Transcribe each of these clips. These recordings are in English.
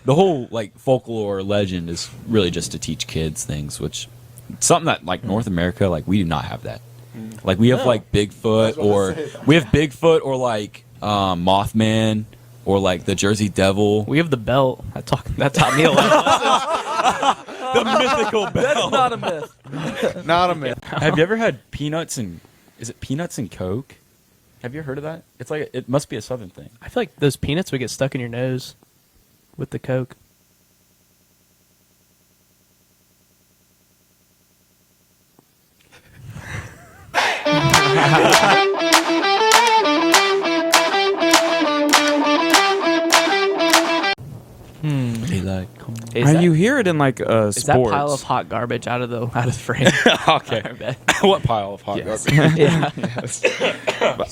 the whole like folklore legend is really just to teach kids things, which something that like North America, like we do not have that. Like we have like Bigfoot or like Mothman or like the Jersey Devil. We have the belt. That taught me a lot. The mythical belt. That's not a myth. Not a myth. Have you ever had peanuts and Coke? Have you heard of that? It's like it must be a Southern thing. I feel like those peanuts would get stuck in your nose with the Coke. You hear it in like sports. Is that pile of hot garbage out of the frame? Okay. What pile of hot garbage? Yeah.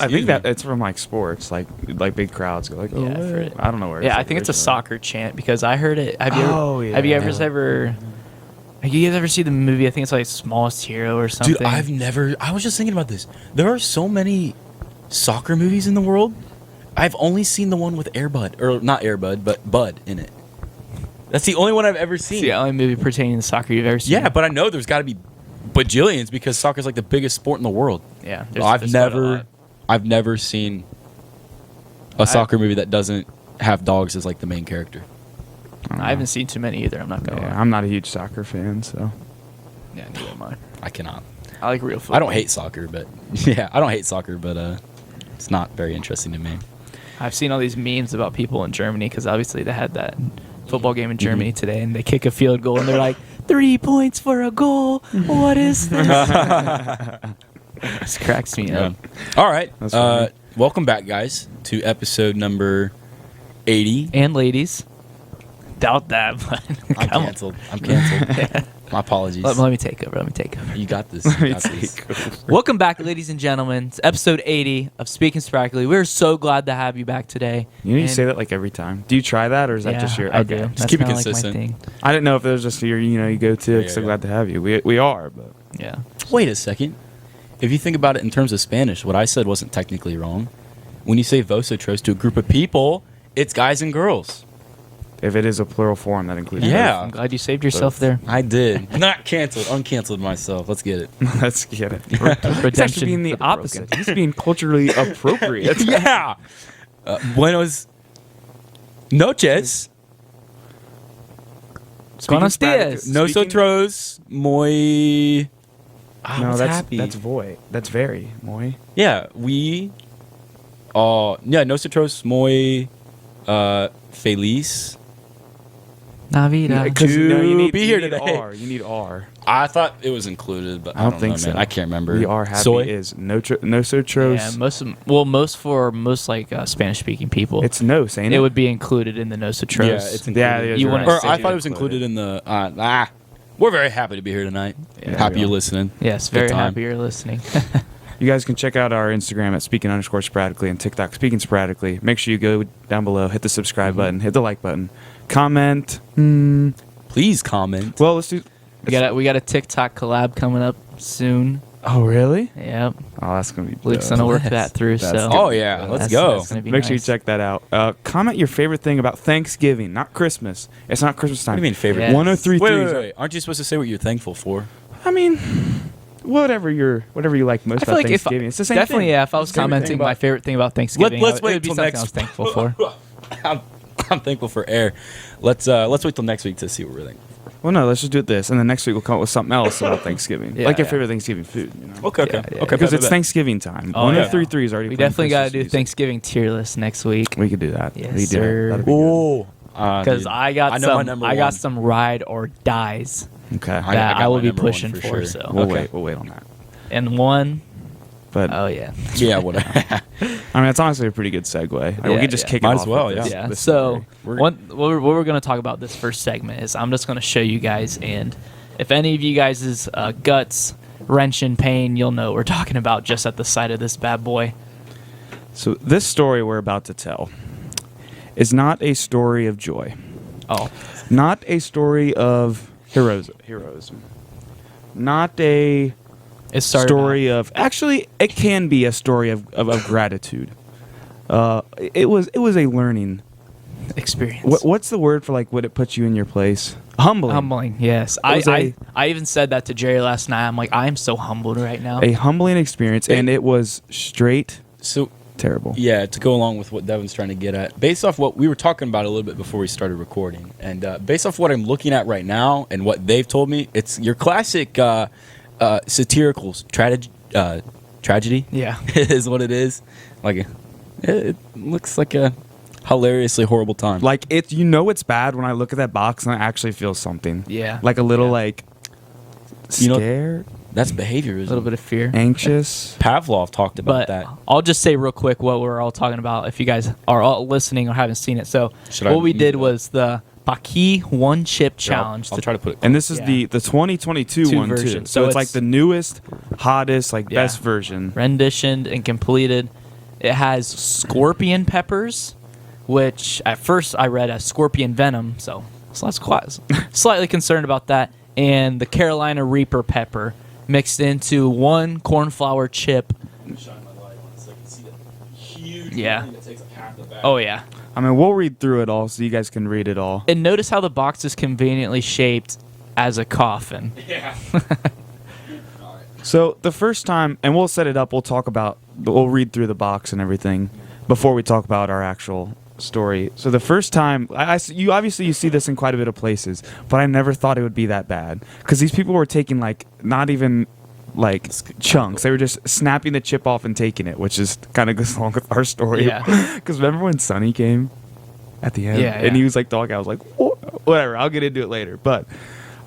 I think that it's from like sports, like big crowds go like, Yeah, I've heard it. I don't know where. Yeah, I think it's a soccer chant because I heard it. Have you ever seen the movie? I think it's like Smallest Hero or something. Dude, I was just thinking about this. There are so many soccer movies in the world. I've only seen the one with not Airbud, but Bud in it. That's the only one I've ever seen. It's the only movie pertaining to soccer you've ever seen. Yeah, but I know there's got to be bajillions because soccer's like the biggest sport in the world. Yeah, I've never seen a soccer movie that doesn't have dogs as like the main character. I haven't seen too many either. I'm not gonna lie. I'm not a huge soccer fan, so. Yeah, neither am I. I cannot. I like real football. I don't hate soccer, but it's not very interesting to me. I've seen all these memes about people in Germany because obviously they had that football game in Germany today, and they kick a field goal, and they're like, 3 points for a goal. What is this? This cracks me up. All right. Welcome back, guys, to episode number 80. And ladies. Doubt that, but I'm canceled. My apologies. Let me take over. You got this. Welcome back, ladies and gentlemen. It's episode 80 of Speaking Sporadically. We're so glad to have you back today. You need to say that like every time. Do you try that, or is that just your? I do. Just keep it consistent. Like my thing. I didn't know if it was just you go to. So glad to have you. We are, but yeah. Wait a second. If you think about it in terms of Spanish, what I said wasn't technically wrong. When you say vosotros to a group of people, it's guys and girls. If it is a plural form, that includes both. I'm glad you saved yourself there. I did. Not canceled. Uncanceled myself. Let's get it. Let's get it. He's actually being the opposite. He's being culturally appropriate. Yeah. Buenos noches. Buenos dias. Nosotros muy... No, that's happy. That's voy. That's very muy. Yeah, we... nosotros muy feliz. Navidad. You need be here today. R. You need R. I thought it was included, but I don't think know, so. Man. I can't remember. We are happy Soy? Is nosotros. Yeah, most Spanish-speaking people. It's nos, ain't it? It would be included in the nosotros. Yeah, it's included. I thought it was included in the. We're very happy to be here tonight. Yeah, happy you're listening. Yes, very happy you're listening. You guys can check out our Instagram at speaking_sporadically and TikTok Speaking Sporadically. Make sure you go down below, hit the subscribe button, hit the like button, comment. Please comment. Well, let's do. We got a TikTok collab coming up soon. Oh really? Yep. Oh, that's gonna be. Luke's gonna work that through. Let's go. Make sure you check that out. Comment your favorite thing about Thanksgiving, not Christmas. It's not Christmas time. What do you mean favorite? Yes. 103.3. Wait. Aren't you supposed to say what you're thankful for? I mean, whatever you like most about Thanksgiving. It's the same definitely, thing. Yeah. If I was commenting my favorite thing about Thanksgiving, let's wait it would be till something next. I was thankful for. I'm thankful for air. Let's wait till next week to see what we're thankful for. Well, no, let's just do it this, and then next week we'll come up with something else about Thanksgiving, like your favorite Thanksgiving food. You know? Okay. Because it's Thanksgiving time. 103.3 is already. We definitely got to do Thanksgiving tier list next week. We could do that. Yes, sir. Oh, because I got some ride or dies. Okay. That I will be pushing for. Sure. So we'll wait on that. And one. But whatever. I mean, it's honestly a pretty good segue. We could just kick it off. Might as well, yeah. So what we're going to talk about this first segment is I'm just going to show you guys, and if any of you guys' guts wrench in pain, you'll know what we're talking about just at the sight of this bad boy. So this story we're about to tell is not a story of joy. Oh. Not a story of heroism. Not a story of... Actually, it can be a story of gratitude. It was a learning experience. What's the word for like would it put you in your place? Humbling. Humbling, yes. I even said that to Jerry last night. I'm like, I am so humbled right now. A humbling experience, and it was straight So terrible. yeah, to go along with what Devin's trying to get at, based off what we were talking about a little bit before we started recording, and based off what I'm looking at right now and what they've told me, it's your classic satirical tragedy. Yeah. Is what it is. Like it looks like a hilariously horrible time. Like it's it's bad when I look at that box and I actually feel something. Yeah. Like a little Yeah. like You know- scared, That's behaviorism. A little bit of fear. anxious. Pavlov talked about But that. I'll just say real quick what we're all talking about if you guys are all listening or haven't seen it. So Should I what we mute did it? was the Baki one chip challenge. I'll try to put it. And this is Yeah. the 2022 Two one too. versions. So So it's like it's- the newest, hottest, like Yeah. best version. renditioned and completed. It has scorpion peppers, which at first I read as scorpion venom, so I was slightly concerned about that. And the Carolina Reaper pepper mixed into one cornflour chip. Shine my light on so you can see the huge Yeah. thing that takes up half the bag. Oh yeah. I mean, we'll read through it all so you guys can read it all. And notice how the box is conveniently shaped as a coffin. Yeah. So the first time, and we'll set it up. We'll read through the box and everything before we talk about our actual story. So the first time, you see this in quite a bit of places, but I never thought it would be that bad because these people were taking like not even like chunks. They were just snapping the chip off and taking it, which is kind of goes along with our story. Yeah. Because remember when Sonny came at the end, Yeah, and yeah. he was like talking, I was like, whatever. I'll get into it later. But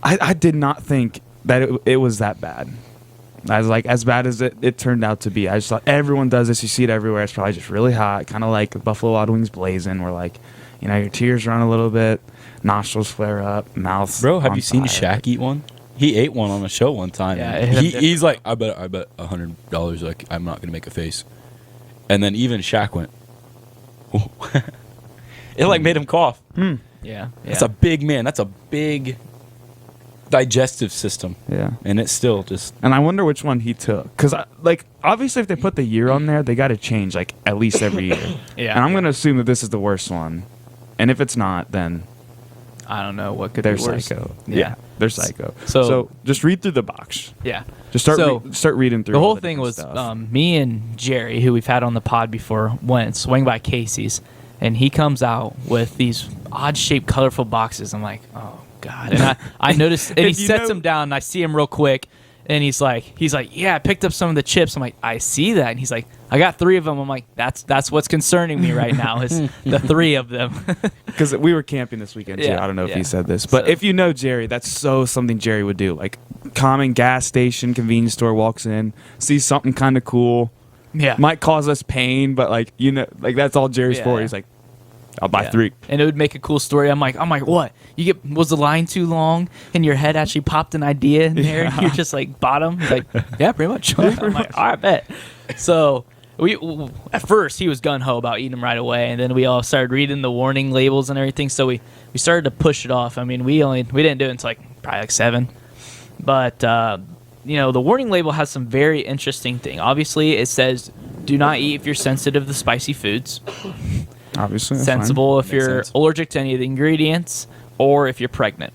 I did not think that it was that bad. I was like, as bad as it turned out to be. I just thought everyone does this. You see it everywhere. It's probably just really hot, kind of like Buffalo Wild Wings blazing, where like, your tears run a little bit, nostrils flare up, mouth. Bro, have on you seen fire. Shaq eat one? He ate one on a show one time. Yeah, and it hit him he's like, I bet $100. Like, I'm not gonna make a face. And then even Shaq went. Oh. It like made him cough. Yeah. That's a big man. That's a big digestive system, Yeah. and it's still just. And I wonder which one he took. Because, like, obviously if they put the year on there, they got to change, like, at least every year. Yeah. And I'm going to assume that this is the worst one. And if it's not, then I don't know what could they're be worse. psycho. Yeah. They're psycho. So- So just read through the box. Yeah. Just So, start reading through The all whole the thing different was stuff. me and Jerry, who we've had on the pod before, went swing by Casey's, and he comes out with these odd-shaped, colorful boxes. I'm like, oh god! And I noticed, and he If you sets know- them down. And I see him real quick, and he's like, yeah, I picked up some of the chips. I'm like, I see that, and he's like, I got 3 of them. I'm like, that's what's concerning me right now is the 3 of them. Because we were camping this weekend, too. Yeah, I don't know if yeah. he said this. But So- if you know Jerry, that's something Jerry would do. Like, common gas station, convenience store, walks in, sees something kind of cool. Yeah. Might cause us pain, but, like, like, that's all Jerry's Yeah, for. yeah. He's like, I'll buy Yeah. 3. And it would make a cool story. I'm like, what? Was the line too long and your head actually popped an idea in there and you're just like bottom? He's like, yeah, pretty much. I'm like, all right, bet. So at first he was gun ho about eating them right away, and then we all started reading the warning labels and everything. So we started to push it off. I mean, we didn't do it until probably like 7. But the warning label has some very interesting thing. Obviously, it says do not eat if you're sensitive to spicy foods. Obviously. that's Sensible if Makes you're sense. allergic to any of the ingredients or if you're pregnant.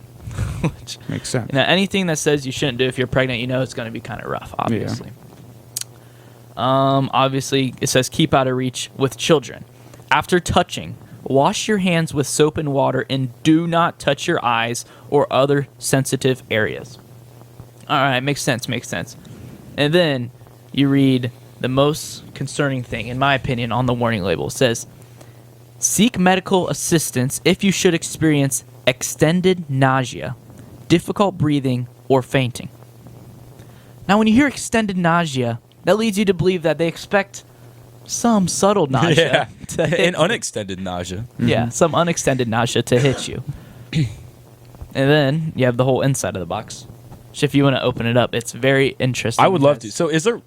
Which, fine. Makes sense. anything that says you shouldn't do if you're pregnant, it's going to be kind of rough, obviously. Obviously, it says keep out of reach with children. After touching, wash your hands with soap and water and do not touch your eyes or other sensitive areas. All right, makes sense. And then you read the most concerning thing, in my opinion, on the warning label. It says, seek medical assistance if you should experience extended nausea, difficult breathing, or fainting. Now, when you hear extended nausea, that leads you to believe that they expect some subtle nausea. To hit and you. unextended nausea. Yeah, some unextended nausea to hit you. And then you have the whole inside of the box. Which if you want to open it up, it's very interesting. I would love to. because- So is there?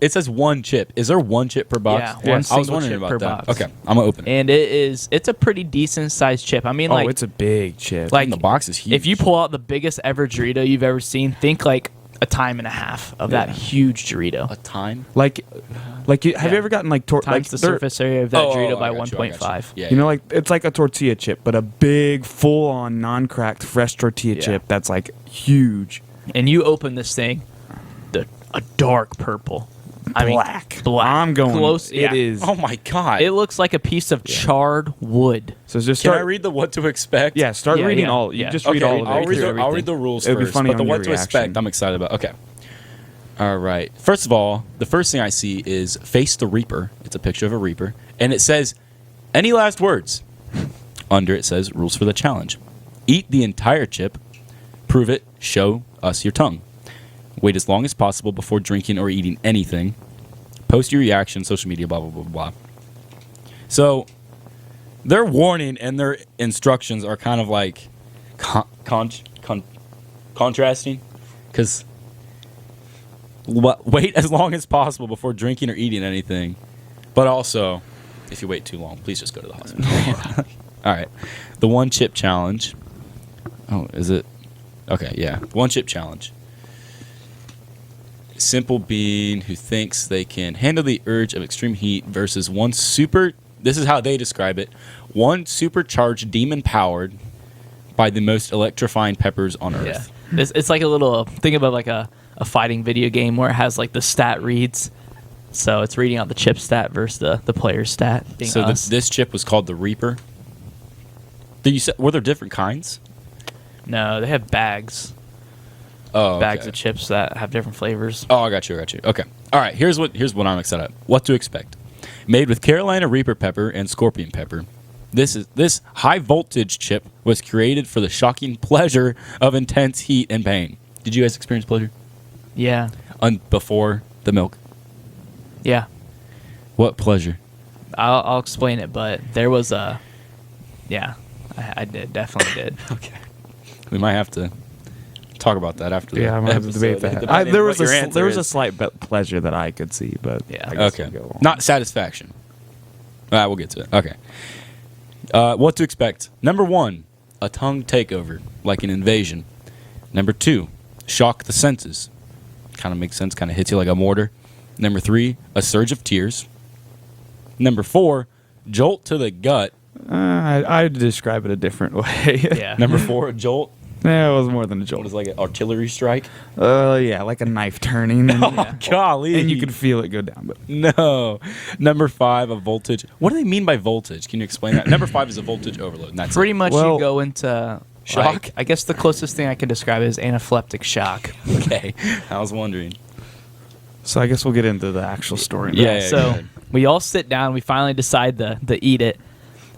It says 1 chip. Is there 1 chip per box? Yeah, one I was single wondering chip about per that. box. Okay, I'm gonna open it. And it's a pretty decent sized chip. I mean, Oh, like, it's a big chip. like And the box is huge. if you pull out the biggest ever Dorito you've ever seen, think like a time and a half of that huge Dorito. A time? Have you ever gotten like Times the surface area of that Dorito by I got you, I got you. 1.5. Yeah, You know, like it's like a tortilla chip, but a big, full-on, non-cracked, fresh tortilla chip that's like huge. And you open this thing, a dark purple. Black. Black. I'm going. Close. It is. Oh my god! It looks like a piece of charred wood. So just Can start. I read the what to expect? Yeah, start Yeah, reading yeah, all. You yeah. just read Okay, all of it. I'll read the rules It'll be first. funny But the on what your to expect, reaction. I'm excited about. Okay. All right. First of all, the first thing I see is Face the Reaper. It's a picture of a Reaper, and it says, "Any last words?" Under it says, "Rules for the challenge: Eat the entire chip. Prove it. Show us your tongue. Wait as long as possible before drinking or eating anything. Post your reaction, social media, blah, blah, blah, blah." So their warning and their instructions are kind of like contrasting. Because wait as long as possible before drinking or eating anything. But also, if you wait too long, please just go to the hospital. All right. The one chip challenge. Oh, is it? Okay, yeah. One chip challenge. Simple being who thinks they can handle the urge of extreme heat versus one super, this is how they describe it, one supercharged demon powered by the most electrifying peppers on earth. Yeah. It's like a little, think about like a fighting video game where it has like the stat reads. So it's reading out the chip stat versus the player's stat. Being So us. this chip was called the Reaper. Were there different kinds? No, they have bags. Oh, Bags okay. of chips that have different flavors. Oh, I got you. Okay. All right. Here's what I'm excited about. What to expect? Made with Carolina Reaper pepper and scorpion pepper. This high voltage chip was created for the shocking pleasure of intense heat and pain. Did you guys experience pleasure? Yeah. Before the milk. Yeah. What pleasure? I'll explain it, but there was a... Yeah, I did. Definitely did. Okay. We might have to talk about that after. Yeah, I'm gonna have to debate that. There was a slight pleasure that I could see, but Yeah. I guess Okay. we'll go on. Not satisfaction. We'll get to it. Okay. What to expect? Number 1, a tongue takeover, like an invasion. Number 2, shock the senses. Kind of makes sense. Kind of hits you like a mortar. Number 3, a surge of tears. Number 4, jolt to the gut. I'd describe it a different way. Yeah. Number 4, a jolt. Yeah, it was more than a What jolt. is it, like an artillery strike? Yeah, like a knife turning, and, Yeah. Golly. and you could feel it go down. But No. Number 5, a voltage. What do they mean by voltage? Can you explain that? Number 5 is a voltage overload. And that's Pretty it. much Well- you go into... Shock? like, I guess the closest thing I can describe it is anaphylactic shock. Okay. I was wondering. so I guess we'll get into the actual story. now. Yeah, go So ahead. we all sit down. We finally decide to eat it.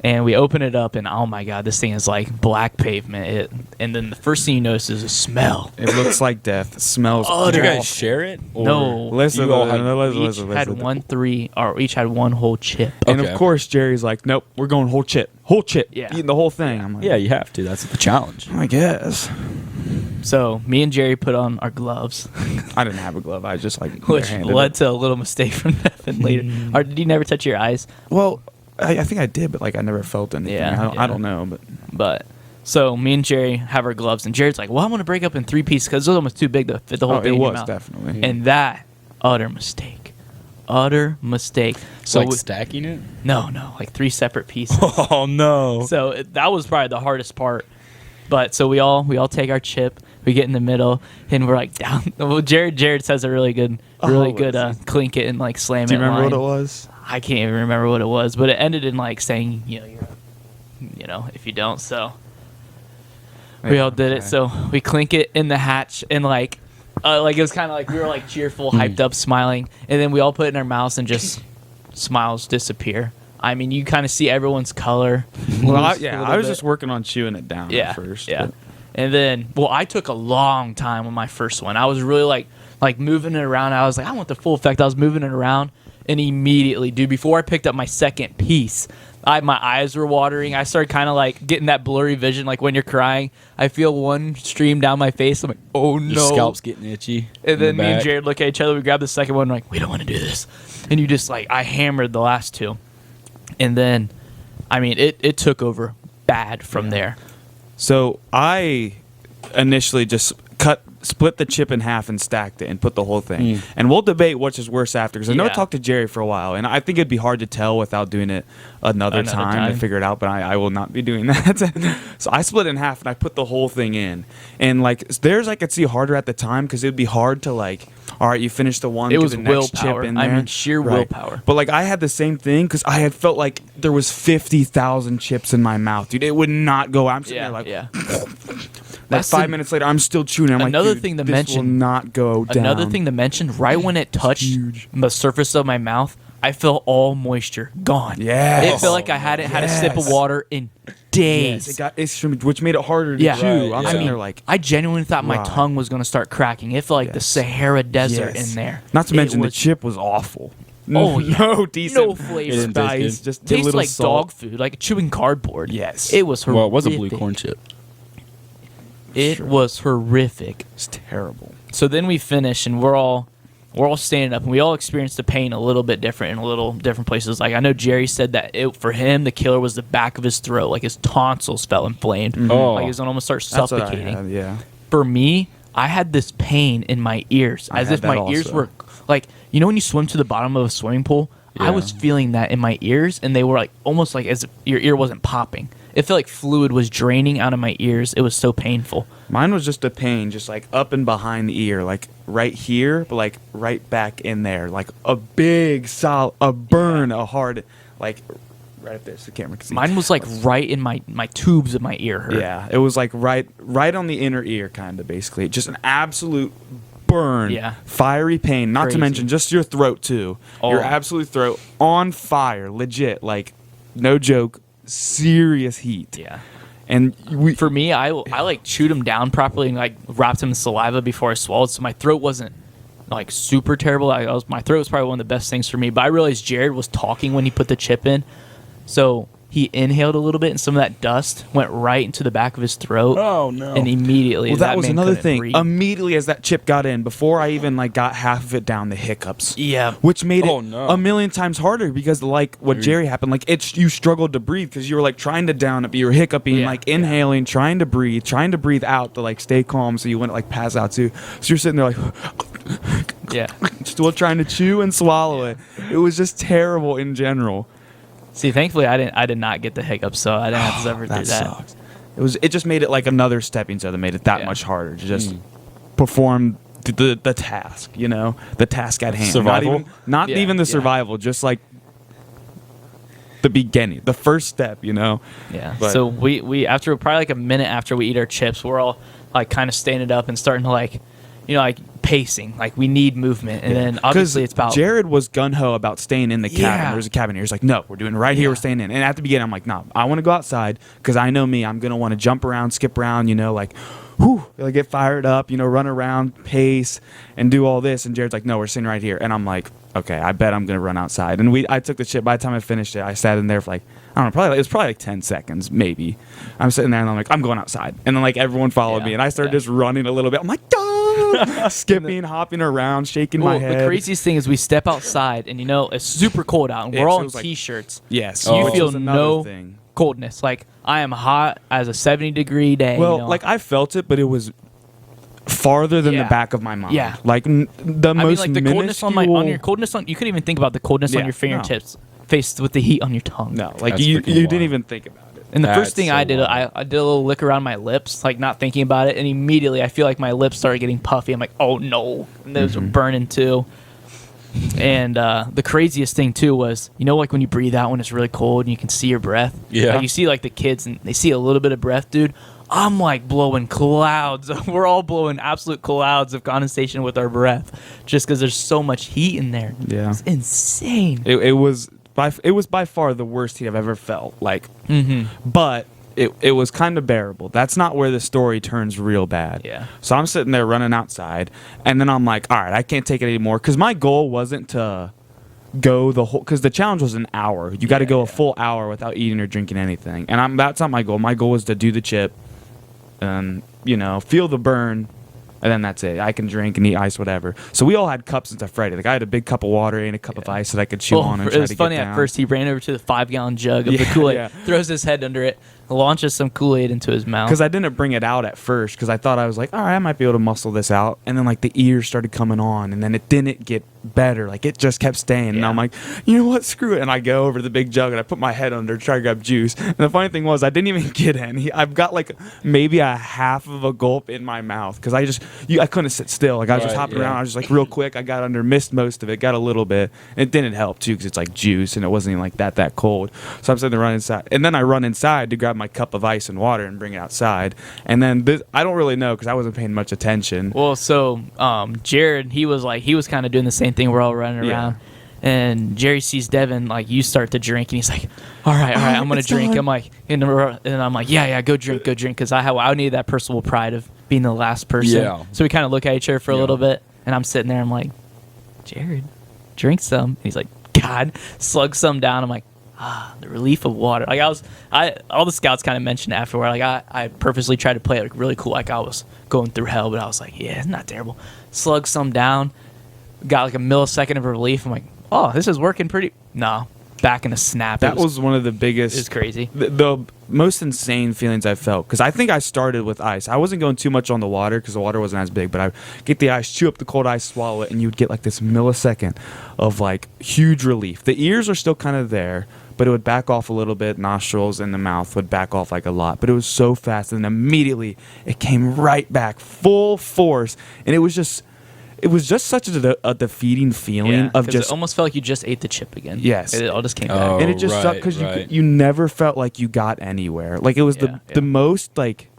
And we open it up, and oh my god, this thing is like black pavement. And then the first thing you notice is a smell. It looks like death. It smells. Oh, Did you awful. guys share it? Or No. Listen, you all had- listen, Each had each had one whole chip. And Okay. of course, Jerry's like, "Nope, we're going whole chip, Yeah. eating the whole thing." I'm like, Yeah, you have to. That's the challenge. I guess. So me and Jerry put on our gloves, I didn't have a glove. I just like which barehanded led it. to a little mistake from Devin later. Or did you never touch your eyes? Well, I think I did, but like I never felt anything. Yeah, I don't know, but But so me and Jerry have our gloves, and Jerry's like, "Well, I'm gonna break up in 3 pieces because it was almost too big to fit the whole it thing in your was mouth." definitely. And that utter mistake. So like we- stacking it? no, like 3 separate pieces. Oh no. So that was probably the hardest part. But so we all take our chip, we get in the middle, and we're like down. Well, Jared says a really good clink it and like slam it. Do you remember line. what it was? I can't even remember what it was, but it ended in like saying, if you don't. So we all did it. So we clink it in the hatch, and like it was kind of like we were like cheerful, hyped up, smiling, and then we all put it in our mouths and just smiles disappear. I mean, you kind of see everyone's color. Well, lose a I little was bit. just working on chewing it down Yeah, at first. yeah. but- And then, I took a long time on my first one. I was really like moving it around. I was like, I want the full effect. I was moving it around, and immediately, dude, before I picked up my second piece, my eyes were watering. I started kind of like getting that blurry vision, like when you're crying. I feel one stream down my face. I'm like, oh no. Your scalp's getting itchy. And then in the me and back. Jared look at each other. We grab the second one. We're like, we don't want to do this. And you just I hammered the last 2. And then, I mean, it took over bad from there. So I initially just cut split the chip in half and stacked it and put the whole thing. And we'll debate which is worse after, because I know I talked to Jerry for a while, and I think it'd be hard to tell without doing it another time to figure it out, but I will not be doing that. So I split it in half and I put the whole thing in. And like theirs I could see harder at the time because it'd be hard to like, all right, you finish the one, it was the next chip willpower. in there. I mean, sheer willpower. But like I had the same thing because I had felt like there was 50,000 chips in my mouth, dude. It would not go out. I'm sitting there like, like 5 minutes later, I'm still chewing. I'm another like, thing to this mention, will not go down. Another thing to mention, right when it touched the surface of my mouth, I felt all moisture gone. Yeah, it felt like I hadn't had a sip of water in days. Which made it harder to chew. I'm sitting there like, I genuinely thought my tongue was going to start cracking. It felt like the Sahara Desert in there. Not to mention the chip was awful. Oh, yeah. No decent. No flavor. Spice, just tastes like salt. dog food, like chewing cardboard. Yes. It was horrific. Well, it was a blue corn chip. It was horrific. It's terrible. So then we finish, and we're all standing up, and we all experienced the pain a little bit different in a little different places. Like I know Jerry said that for him, the killer was the back of his throat, like his tonsils felt inflamed, like he was gonna almost start suffocating. Yeah. For me, I had this pain in my ears, as if my ears were like, you know when you swim to the bottom of a swimming pool. I was feeling that in my ears, and they were like almost like as if your ear wasn't popping. It felt like fluid was draining out of my ears. It was so painful. Mine was just a pain, just like up and behind the ear, like right here, but like right back in there, like a big solid, a burn, a hard, like right up there so the camera can see. Mine was like right in my tubes of my ear hurt. Yeah, it was like right on the inner ear, kind of basically, just an absolute burn, fiery pain. Not to mention just your throat too. Your absolute throat on fire, legit, like no joke. Serious heat. Yeah. And for me, I like chewed them down properly and like wrapped them in saliva before I swallowed, so my throat wasn't like super terrible. My throat was probably one of the best things for me. But I realized Jared was talking when he put the chip in, so he inhaled a little bit, and some of that dust went right into the back of his throat. Oh no! And immediately, that was another thing. Breathe. Immediately as that chip got in, before I even like got half of it down, the hiccups. Yeah. Which made it a million times harder because like what Jerry happened, like you struggled to breathe because you were like trying to down it, but you were hiccuping, like inhaling, trying to breathe out to like stay calm, so you wouldn't like pass out too. So you're sitting there like, still trying to chew and swallow it. It was just terrible in general. See, thankfully, I did not get the hiccups, so I didn't have to suffer through that. Sucks. It just made it like another stepping stone that made it that much harder to just perform the task, the task at hand. Survival? Not even the survival, just like the beginning, the first step, Yeah. But so we after probably like a minute after we eat our chips, we're all like kind of standing up and starting to like pacing, like we need movement, and then obviously it's about Jared was gun-ho about staying in the cabin. There's a cabin here. He's like, no, we're doing it right here. We're staying in. And at the beginning, I'm like, no, I want to go outside because I know me. I'm gonna want to jump around, skip around, like, like get fired up, run around, pace, and do all this. And Jared's like, no, we're sitting right here. And I'm like, okay, I bet I'm gonna run outside. And I took the chip. By the time I finished it, I sat in there for like, I don't know, it was probably like 10 seconds, maybe. I'm sitting there and I'm like, I'm going outside. And then like everyone followed me, and I started just running a little bit. I'm like, skipping, hopping around, shaking my head. The craziest thing is we step outside, and it's super cold out, and we're all in t-shirts. Yes. So you feel no coldness. Like, I am hot as a 70-degree day. Well, like I felt it, but it was farther than the back of my mind. Yeah. Like the most like the coldness on your coldness on, you couldn't even think about the coldness on your fingertips faced with the heat on your tongue. No, like you didn't even think about it. And the first thing I did, I did a little lick around my lips, like not thinking about it, and immediately I feel like my lips started getting puffy. I'm like, oh no, and those were burning too. And the craziest thing too was, like when you breathe out when it's really cold and you can see your breath. Yeah. Like you see like the kids and they see a little bit of breath, dude. I'm like blowing clouds. We're all blowing absolute clouds of condensation with our breath, just because there's so much heat in there. Yeah, it's insane. It was by far the worst heat I've ever felt. Like, but it was kind of bearable. That's not where the story turns real bad. Yeah. So I'm sitting there running outside, and then I'm like, all right, I can't take it anymore, because my goal wasn't to go the whole, because the challenge was an hour. You got to go a full hour without eating or drinking anything, and that's not my goal. My goal was to do the chip, and feel the burn. And then that's it. I can drink and eat ice, whatever. So we all had cups and stuff Friday. Like I had a big cup of water and a cup of ice that I could chew on and try to get down. It was funny at first. He ran over to the 5-gallon jug of the Kool-Aid, throws his head under it, launches some Kool-Aid into his mouth. Because I didn't bring it out at first because I thought I was like, all right, I might be able to muscle this out. And then like the ears started coming on, and then it didn't get better. Like it just kept staying. And I'm like, you know what? Screw it. And I go over to the big jug and I put my head under to try to grab juice. And the funny thing was I didn't even get any. I've got like maybe a half of a gulp in my mouth because I couldn't sit still. Like I was just hopping around. I was just like real quick. I got under, missed most of it, got a little bit. And it didn't help too because it's like juice and it wasn't even like that cold. So I'm sitting there running inside. And then I run inside to grab my cup of ice and water and bring it outside. And then I don't really know because I wasn't paying much attention. Well, so Jared, he was kind of doing the same thing. We're all running around. And Jerry sees Devin, like, you start to drink, and he's like, all right, I'm going to drink. I'm like, and I'm like, yeah, go drink, because I needed that personal pride of being the last person. Yeah. So we kind of look at each other for a little bit, and I'm sitting there, I'm like, Jared, drink some. And he's like, God, slug some down. I'm like, the relief of water. Like all the scouts kind of mentioned afterward. Like I purposely tried to play it like really cool, like I was going through hell, but I was like, yeah, it's not terrible. Slug some down, got like a millisecond of relief. I'm like, oh, this is working pretty. No, back in a snap. That was one of the biggest. It's crazy. The most insane feelings I felt because I think I started with ice. I wasn't going too much on the water because the water wasn't as big, but I get the ice, chew up the cold ice, swallow it, and you'd get like this millisecond of like huge relief. The ears are still kind of there, but it would back off a little bit. Nostrils and the mouth would back off like a lot, but it was so fast, and then immediately it came right back full force, and it was just such a defeating feeling of just. It almost felt like you just ate the chip again. Yes, it all just came back, and it just sucked because you never felt like you got anywhere. Like it was the most like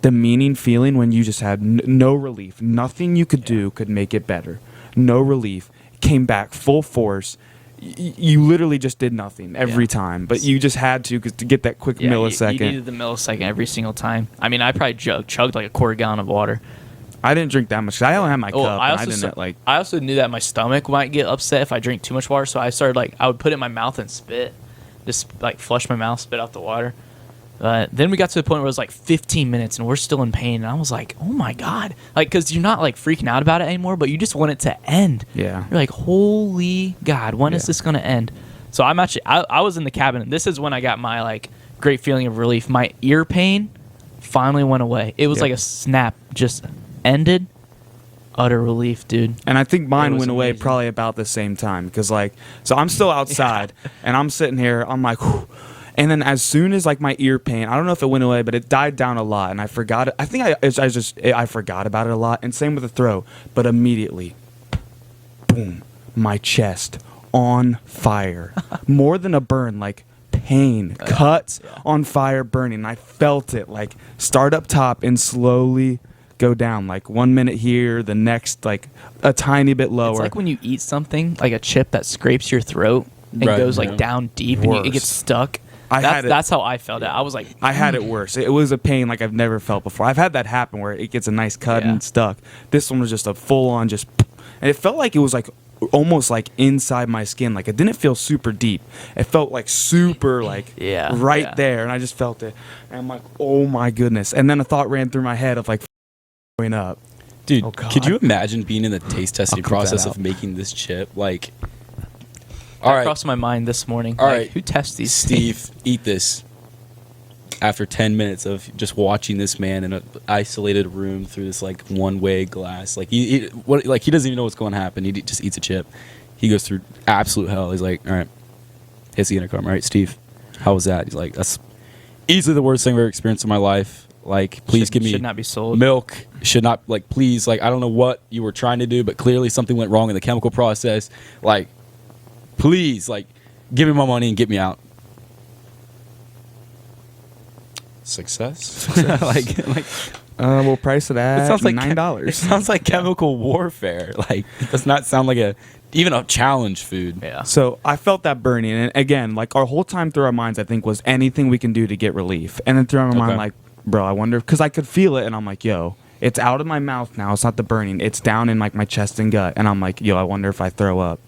demeaning feeling when you just had no relief. Nothing you could do could make it better. No relief. Came back full force. You literally just did nothing every time, but you just had to get that quick millisecond. You needed the millisecond every single time. I mean, I probably chugged like a quarter gallon of water. I didn't drink that much. I only had my cup. I also knew that my stomach might get upset if I drink too much water, so I started I would put it in my mouth and spit, just like flush my mouth, spit out the water. Then we got to the point where it was like 15 minutes and we're still in pain, and I was like, oh my God, like because you're not like freaking out about it anymore, but you just want it to end. Yeah, you're like, holy God, when is this gonna end? So I'm actually I was in the cabin, and this is when I got my like great feeling of relief. My ear pain finally went away. It was like a snap, just ended. Utter relief, dude. And I think mine went away amazing. probably about the same time because so I'm still outside and I'm sitting here, I'm like, whew. And then as soon as like my ear pain, I don't know if it went away, but it died down a lot, and I forgot it. I think I forgot about it a lot, and same with the throat. But immediately, boom, my chest on fire, more than a burn, like pain, cuts on fire, burning. And I felt it like start up top and slowly go down, like 1 minute here, the next like a tiny bit lower. It's like when you eat something like a chip that scrapes your throat and goes like down deep, and it gets stuck. That's how I felt it. I was like, I had it worse. It was a pain like I've never felt before. I've had that happen where it gets a nice cut and stuck. This one was just a full on and it felt like it was like almost like inside my skin. Like it didn't feel super deep. It felt like super like right there, and I just felt it. And I'm like, oh my goodness. And then a thought ran through my head of like going up. Dude, could you imagine being in the taste testing process of making this chip? Like, that crossed my mind this morning. All right, who tests these? Steve, eat this. After 10 minutes of just watching this man in an isolated room through this like one-way glass, like he doesn't even know what's going to happen. He just eats a chip. He goes through absolute hell. He's like, all right, hits the intercom. All right, Steve, how was that? He's like, that's easily the worst thing I've ever experienced in my life. Like, please give me should not be sold. Milk should not, like, please, like, I don't know what you were trying to do, but clearly something went wrong in the chemical process. Like, please, like, give me my money and get me out. Success? We'll price it at $9. It sounds like chemical warfare. Like, it does not sound like even a challenge food. Yeah. So I felt that burning, and again, like our whole time through our minds, I think was anything we can do to get relief. And then through our mind, like, bro, I wonder, because I could feel it, and I'm like, yo, it's out of my mouth now. It's not the burning. It's down in like my chest and gut, and I'm like, yo, I wonder if I throw up,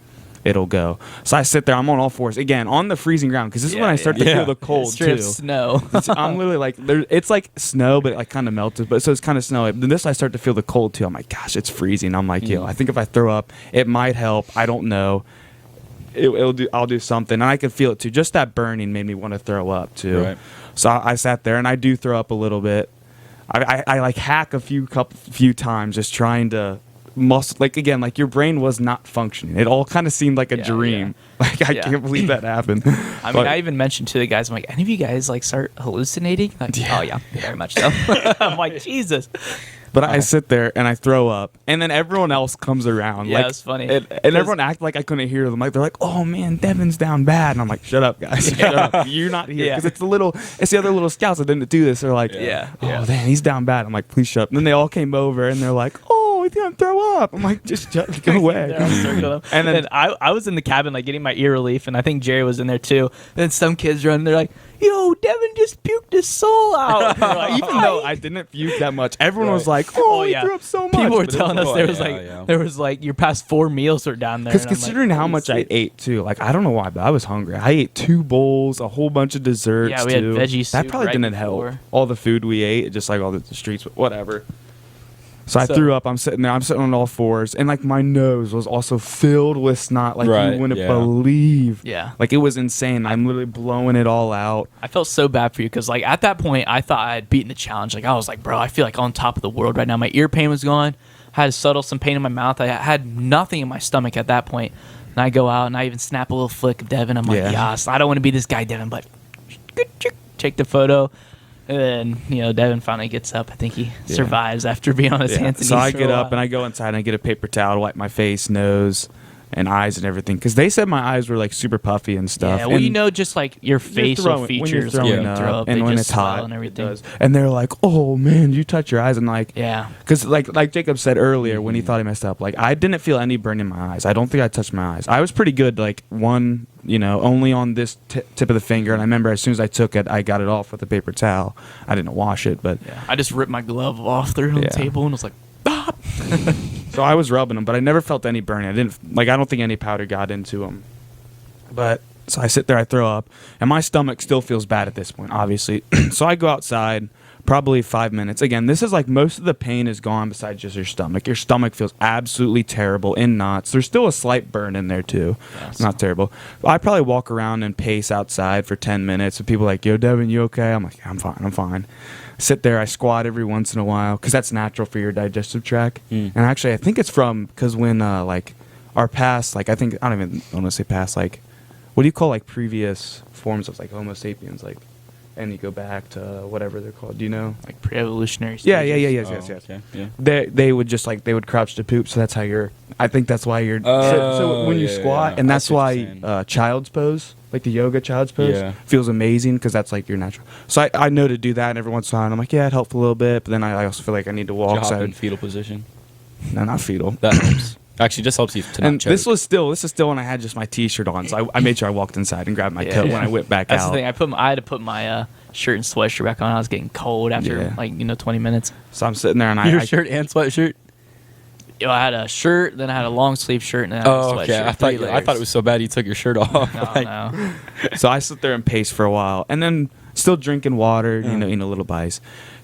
it'll go. So I sit there. I'm on all fours again on the freezing ground because this is when I start to feel the cold Straight too. Snow. I'm literally like, it's like snow, but it like kind of melted. But so it's kind of snowy. Then this I start to feel the cold too. I'm like, gosh, it's freezing. I'm like, yo, I think if I throw up, it might help. I don't know. It'll do. I'll do something, and I could feel it too. Just that burning made me want to throw up too. Right. So I sat there, and I do throw up a little bit. I like hack a few times just trying to muscle, like, again, like your brain was not functioning. It all kind of seemed like a dream. Like I can't believe that happened. I mean, I even mentioned to the guys, I'm like, any of you guys like start hallucinating? Like, oh yeah, very much so. I'm like, Jesus. But I sit there and I throw up, and then everyone else comes around. Yeah, like, it's funny. And everyone acted like I couldn't hear them. Like they're like, "Oh man, Devin's down bad," and I'm like, "Shut up, guys! Shut up! You're not here." Because it's the other little scouts that didn't do this. They're like, "Oh man, he's down bad." I'm like, "Please shut up!" And then they all came over and they're like, "Oh, he's gonna throw up." I'm like, "Just go away." And then I was in the cabin like getting my ear relief, and I think Jerry was in there too. And then some kids run, they're like, "Yo, Devin just puked his soul out." Like, even though I didn't puke that much, everyone was like, "Oh, he threw up so much." People were telling us there was like your past 4 meals were down there. Because considering how much I ate too, like I don't know why, but I was hungry. I ate 2 bowls, a whole bunch of desserts. Yeah, we had veggie soup. That probably didn't help. All the food we ate, just like all the streets, whatever. So I threw up. I'm sitting there. I'm sitting on all fours, and like my nose was also filled with snot, like you wouldn't believe. Yeah, like it was insane. I'm literally blowing it all out. I felt so bad for you because like at that point I thought I had beaten the challenge. Like I was like, bro, I feel like on top of the world right now. My ear pain was gone. I had some pain in my mouth. I had nothing in my stomach at that point. And I go out and I even snap a little flick of Devin. I'm like, yes, I don't want to be this guy, Devin, but take the photo. And then, Devin finally gets up. I think he survives after being on his hands and knees. So I get up and I go inside and I get a paper towel to wipe my face, nose, and eyes and everything. Because they said my eyes were like super puffy and stuff. Yeah, well, just like your facial features when you're throwing up, and when it's hot and everything. And they're like, "Oh man, you touch your eyes," and like, because like Jacob said earlier when he thought he messed up, like I didn't feel any burn in my eyes. I don't think I touched my eyes. I was pretty good, like only on this tip of the finger. And I remember as soon as I took it, I got it off with a paper towel. I didn't wash it, but I just ripped my glove off there on the table and was like, ah! So I was rubbing them, but I never felt any burning. I don't think any powder got into them. But so I sit there, I throw up, and my stomach still feels bad at this point, obviously. So I go outside, probably 5 minutes. Again, this is like most of the pain is gone besides just your stomach. Your stomach feels absolutely terrible in knots. There's still a slight burn in there too. Yes. Not terrible. I probably walk around and pace outside for 10 minutes. And people are like, "Yo, Devin, you okay?" I'm like, "I'm fine. Sit there, I squat every once in a while because that's natural for your digestive tract. And actually, I think it's because when like our past, like I don't even want to say past, like what do you call like previous forms of like Homo sapiens, like, and you go back to whatever they're called. Do you know? Like pre-evolutionary stages. Yes. Okay. Yeah. They would just like they would crouch to poop, so that's how I think that's why you're. So when you squat, and that's why child's pose. Like the yoga child's pose feels amazing because that's like your natural. So I know to do that, and every once in a while I'm like, it helped a little bit, but then I also feel like I need to walk. Hop in fetal position. No, not fetal. That helps. Actually, just helps you to not choke. This is still when I had just my T-shirt on, so I made sure I walked inside and grabbed my coat when I went back that's out. That's the thing. I had to put my shirt and sweatshirt back on. I was getting cold after 20 minutes. So I'm sitting there and your shirt and sweatshirt. I had a shirt, then I had a long sleeve shirt, and then I had a sweatshirt. Okay. I thought it was so bad you took your shirt off. No. So I sit there and pace for a while, and then still drinking water, little bites.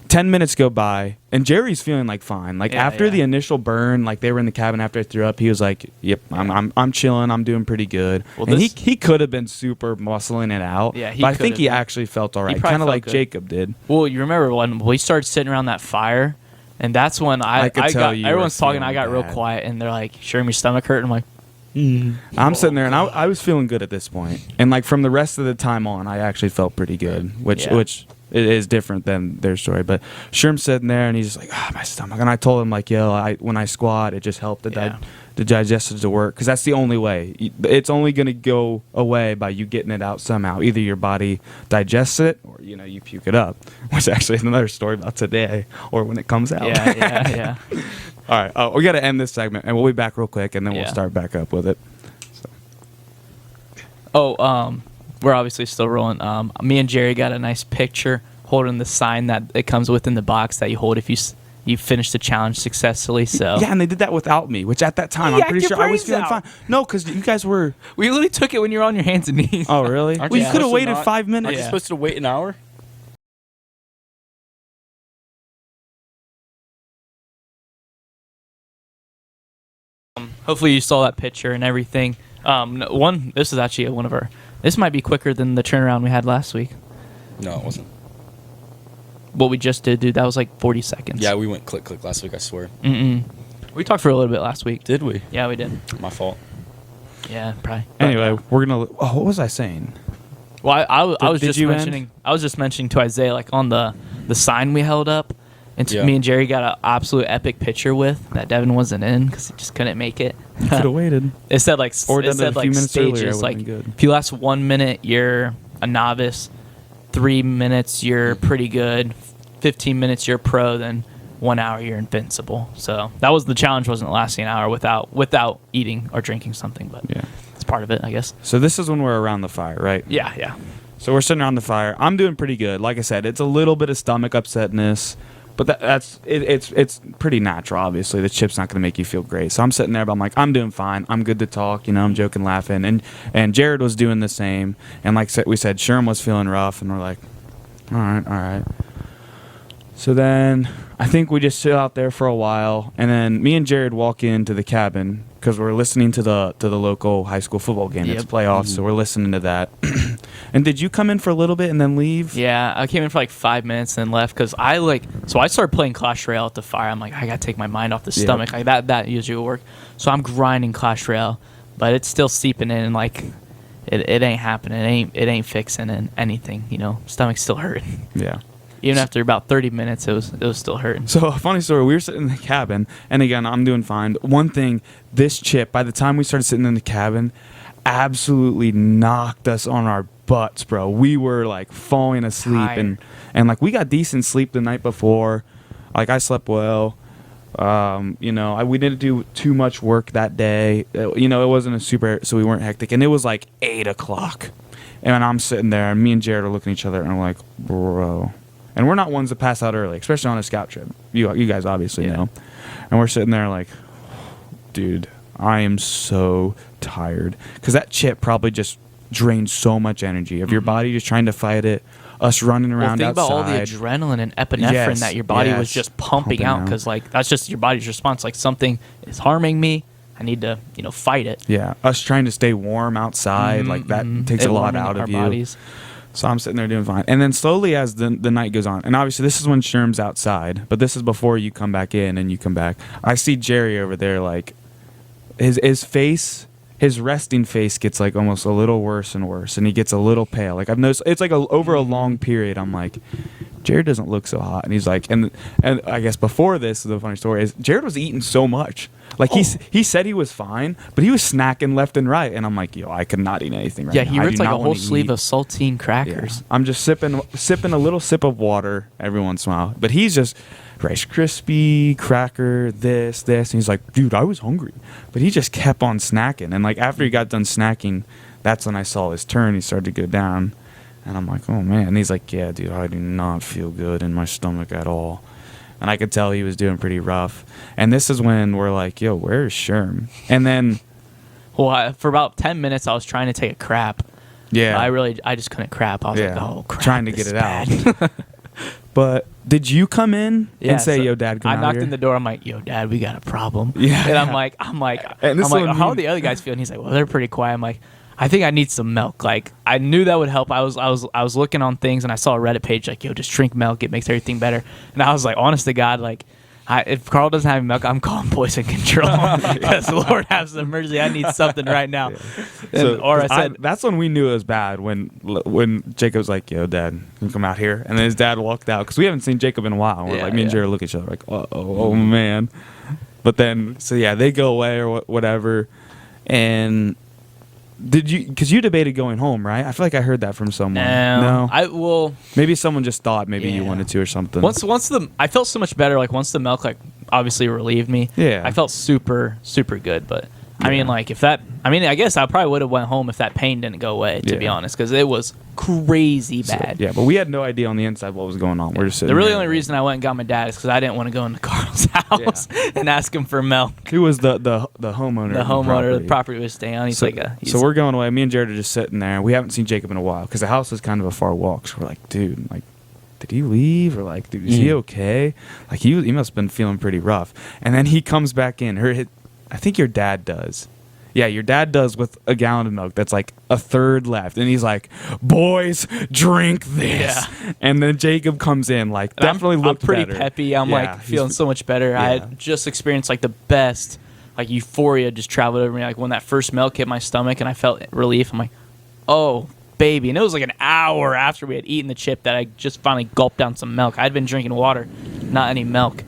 10 minutes go by, and Jerry's feeling like fine. Like after the initial burn, like they were in the cabin after I threw up, he was like, "Yep, I'm chilling. I'm doing pretty good." Well, and he could have been super muscling it out. Yeah, but I think he actually felt all right, kind of like Jacob did. Well, you remember when we started sitting around that fire, and that's when I got everyone's talking. I got real quiet, and they're like, "Sure, your stomach hurt." And I'm like, I'm sitting there, and I was feeling good at this point, and like from the rest of the time on, I actually felt pretty good, which it is different than their story. But Sherm's sitting there, and he's just like, my stomach. And I told him, like, when I squat, it just helped the digestion to work. Because that's the only way. It's only going to go away by you getting it out somehow. Either your body digests it, or, you puke it up. Which actually is another story about today, or when it comes out. Yeah. All right. We got to end this segment, and we'll be back real quick, and then we'll start back up with it. So. We're obviously still rolling. Me and Jerry got a nice picture holding the sign that it comes within the box that you hold if you finish the challenge successfully. So and they did that without me, which at that time I'm pretty sure I was feeling fine. No, because you guys were. We literally took it when you were on your hands and knees. Oh, really? Well, you could have waited 5 minutes. Aren't you supposed to wait an hour? Hopefully you saw that picture and everything. This is actually one of our. This might be quicker than the turnaround we had last week. No, it wasn't. what we just did, dude. That was like 40 seconds. Yeah, we went click last week. I swear. We talked for a little bit last week. Did we? Yeah, we did. My fault. Yeah, probably. Anyway, we're gonna. Oh, what was I saying? Well, I was Did just you mentioning. end? I was just mentioning to Isaiah, like on the sign we held up, and Yeah. me and Jerry got an absolute epic picture with that Devin wasn't in because he just couldn't make it. Could have waited. It said like Or it done it said a few like minutes earlier, stages. it Like would've been good. if you last 1 minute, you're a novice. 3 minutes, you're pretty good. 15 minutes, you're pro. Then 1 hour, you're invincible. So that was the challenge. Wasn't lasting an hour without eating or drinking something, but Yeah. it's part of it, I guess. So this is when we're around the fire, right? Yeah. So we're sitting around the fire. I'm doing pretty good. Like I said, it's a little bit of stomach upsetness, but it's pretty natural. Obviously, the chip's not going to make you feel great. So I'm sitting there, but I'm like, I'm doing fine. I'm good to talk. I'm joking, laughing, and Jared was doing the same. And like we said, Sherm was feeling rough, and we're like, all right. So then I think we just sit out there for a while, and then me and Jared walk into the cabin because we're listening to the local high school football game. Yep. It's playoffs, so we're listening to that. And did you come in for a little bit and then leave? Yeah, I came in for like 5 minutes and then left because I started playing Clash Royale at the fire. I'm like, I gotta take my mind off the stomach. Like that usually will work. So I'm grinding Clash Royale, but it's still seeping in. And like, it ain't happening. It ain't fixing anything. Stomach's still hurting. Yeah. Even after about 30 minutes, it was still hurting. So, a funny story, we were sitting in the cabin, and again, I'm doing fine. One thing, this chip, by the time we started sitting in the cabin, absolutely knocked us on our butts, bro. We were, like, falling asleep, Tired. and like, we got decent sleep the night before. Like, I slept well. We didn't do too much work that day. It wasn't so we weren't hectic, and it was, like, 8 o'clock. And I'm sitting there, and me and Jared are looking at each other, and I'm like, bro. And we're not ones that pass out early, especially on a scout trip. You guys obviously know. And we're sitting there like, dude, I am so tired. Because that chip probably just drained so much energy of your body just trying to fight it, us running around think outside. about all the adrenaline and epinephrine that your body was just pumping out because like that's just your body's response. Like something is harming me. I need to, fight it. Yeah, us trying to stay warm outside, like that takes a lot out of our you. bodies. So I'm sitting there doing fine. And then slowly as the night goes on, and obviously this is when Sherm's outside, but this is before you come back in and you come back. I see Jerry over there, like, his face, his resting face gets, like, almost a little worse and worse, and he gets a little pale. Like, I've noticed, it's like over a long period, I'm like, Jared doesn't look so hot. And he's like, and I guess before this, the funny story is, Jared was eating so much. Like, he said he was fine, but he was snacking left and right. And I'm like, yo, I could not eat anything right now. Yeah, he I ripped do like not a whole wanna sleeve eat. of saltine crackers. Yeah. I'm just sipping a little sip of water every once in a while. But he's just Rice Krispie, cracker, this. And he's like, dude, I was hungry. But he just kept on snacking. And, like, after he got done snacking, that's when I saw his turn. He started to go down. And I'm like, oh, man. And he's like, yeah, dude, I do not feel good in my stomach at all. And I could tell he was doing pretty rough. And this is when we're like, yo, where's Sherm? And then... Well, for about 10 minutes, I was trying to take a crap. Yeah. I just couldn't crap. I was like, oh, crap. Trying to this get it is out. bad. But did you come in Yeah, and say, so yo, Dad, come I out knocked here? in the door. I'm like, yo, Dad, we got a problem. Yeah. And I'm like, And this one how me- are the other guys feeling? He's like, well, they're pretty quiet. I'm like, I think I need some milk. Like, I knew that would help. I was looking on things and I saw a Reddit page like, yo, just drink milk. It makes everything better. And I was like, honest to God, like, if Carl doesn't have milk, I'm calling poison control because the Lord has an emergency. I need something right now. So, Or I said, that's when we knew it was bad, when Jacob was like, yo, Dad, can you come out here? And then his dad walked out because we haven't seen Jacob in a while. And we're Yeah, like, me and yeah. Jared look at each other like, oh, man. But then, so yeah, they go away or whatever. And because you debated going home, right? I feel like I heard that from someone. No? Maybe someone just thought maybe you Yeah. wanted to or something. I felt so much better. Like once the milk, like obviously relieved me. Yeah. I felt super, super good. But I mean, like I guess I probably would have went home if that pain didn't go away. To be Yeah. honest, because it was crazy bad. Yeah, but we had no idea on the inside what was going on. We're just sitting The really there. only reason I went and got my dad is because I didn't want to go into Carl's house and ask him for milk. Who was the homeowner? The of homeowner of the property was staying on. He's So, like so we're going away. Me and Jared are just sitting there. We haven't seen Jacob in a while because the house is kind of a far walk. So we're like, dude, like, did he leave? Or like, dude, is he okay? Like, he must have been feeling pretty rough. And then he comes back in. I think your dad does. Yeah, your dad does with a gallon of milk. That's like a third left. And he's like, boys, drink this. Yeah. And then Jacob comes in, like, definitely looked I'm pretty better. peppy. I'm Yeah, like feeling he's- so much better. I yeah. had just experienced like the best, like euphoria just traveled over me. Like when that first milk hit my stomach and I felt relief, I'm like, oh, baby. And it was like an hour after we had eaten the chip that I just finally gulped down some milk. I'd been drinking water, not any milk.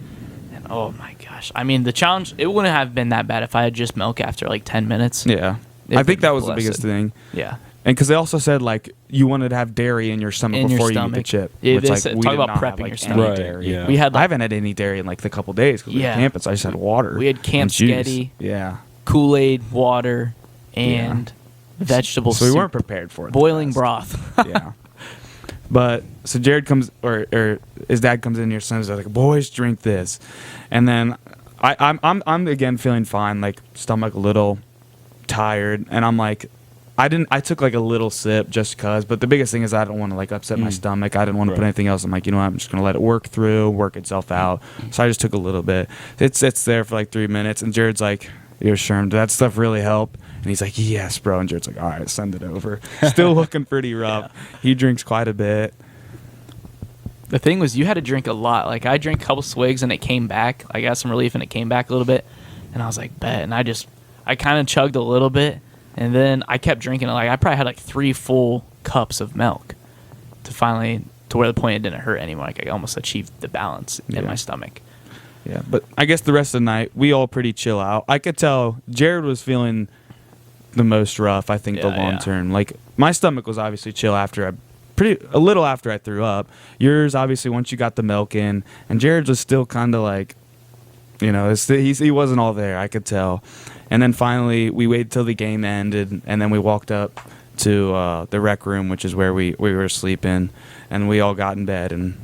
And oh my gosh. I mean, the challenge, it wouldn't have been that bad if I had just milk after like 10 minutes. Yeah. It'd I think been that was blessed. the biggest thing. Yeah. And because they also said, like, you wanted to have dairy in your stomach In your before you eat the stomach. chip. Yeah, which, they like, said- we talk did about not have, prepping like, your any stomach. Right, dairy. yeah. We had I like, haven't had any dairy in, like, the couple days because we Yeah. were camping, so I just had water. We had Camp and juice. Sketty. Yeah. Kool-Aid, water, and vegetable So we soup. weren't prepared for it. the Boiling best. broth. Yeah. But so Jared comes, or his dad comes in here, son's like, boys, drink this, and then I'm again feeling fine, like stomach a little tired, and I'm like, I took like a little sip just cause, but the biggest thing is I don't want to like upset my stomach. I didn't want to put Right. anything else. I'm like, you know what, I'm just gonna let it work itself out. So I just took a little bit. It sits there for like 3 minutes, and Jared's like, you're sure did that stuff really help? And he's like, yes, bro. And Jared's like, all right, send it over. Still looking pretty rough. He drinks quite a bit. The thing was, you had to drink a lot. Like, I drank a couple swigs and it came back. I got some relief and it came back a little bit. And I was like, bet. And I kind of chugged a little bit. And then I kept drinking it. Like, I probably had like 3 full cups of milk to where the point it didn't hurt anymore. Like, I almost achieved the balance in Yeah. my stomach. Yeah, but I guess the rest of the night, we all pretty chill out. I could tell Jared was feeling the most rough, I think, the Yeah, long yeah. term. Like, my stomach was obviously chill after a little after I threw up. Yours, obviously, once you got the milk in. And Jared's was still kind of like, you know, he wasn't all there, I could tell. And then finally, we waited till the game ended, and then we walked up to the rec room, which is where we were sleeping, and we all got in bed and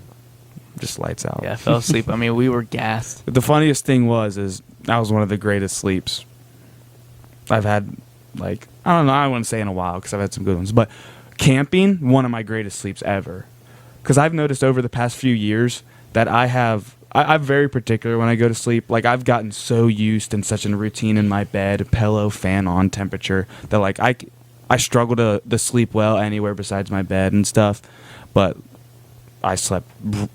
just lights out. Yeah, I fell asleep. I mean, we were gassed. The funniest thing is that was one of the greatest sleeps I've had. Like, I don't know, I wouldn't say in a while because I've had some good ones, but camping, one of my greatest sleeps ever. Because I've noticed over the past few years that I'm very particular when I go to sleep. Like, I've gotten so used and such a routine in my bed, pillow, fan on temperature, that like I struggle to sleep well anywhere besides my bed and stuff. But I slept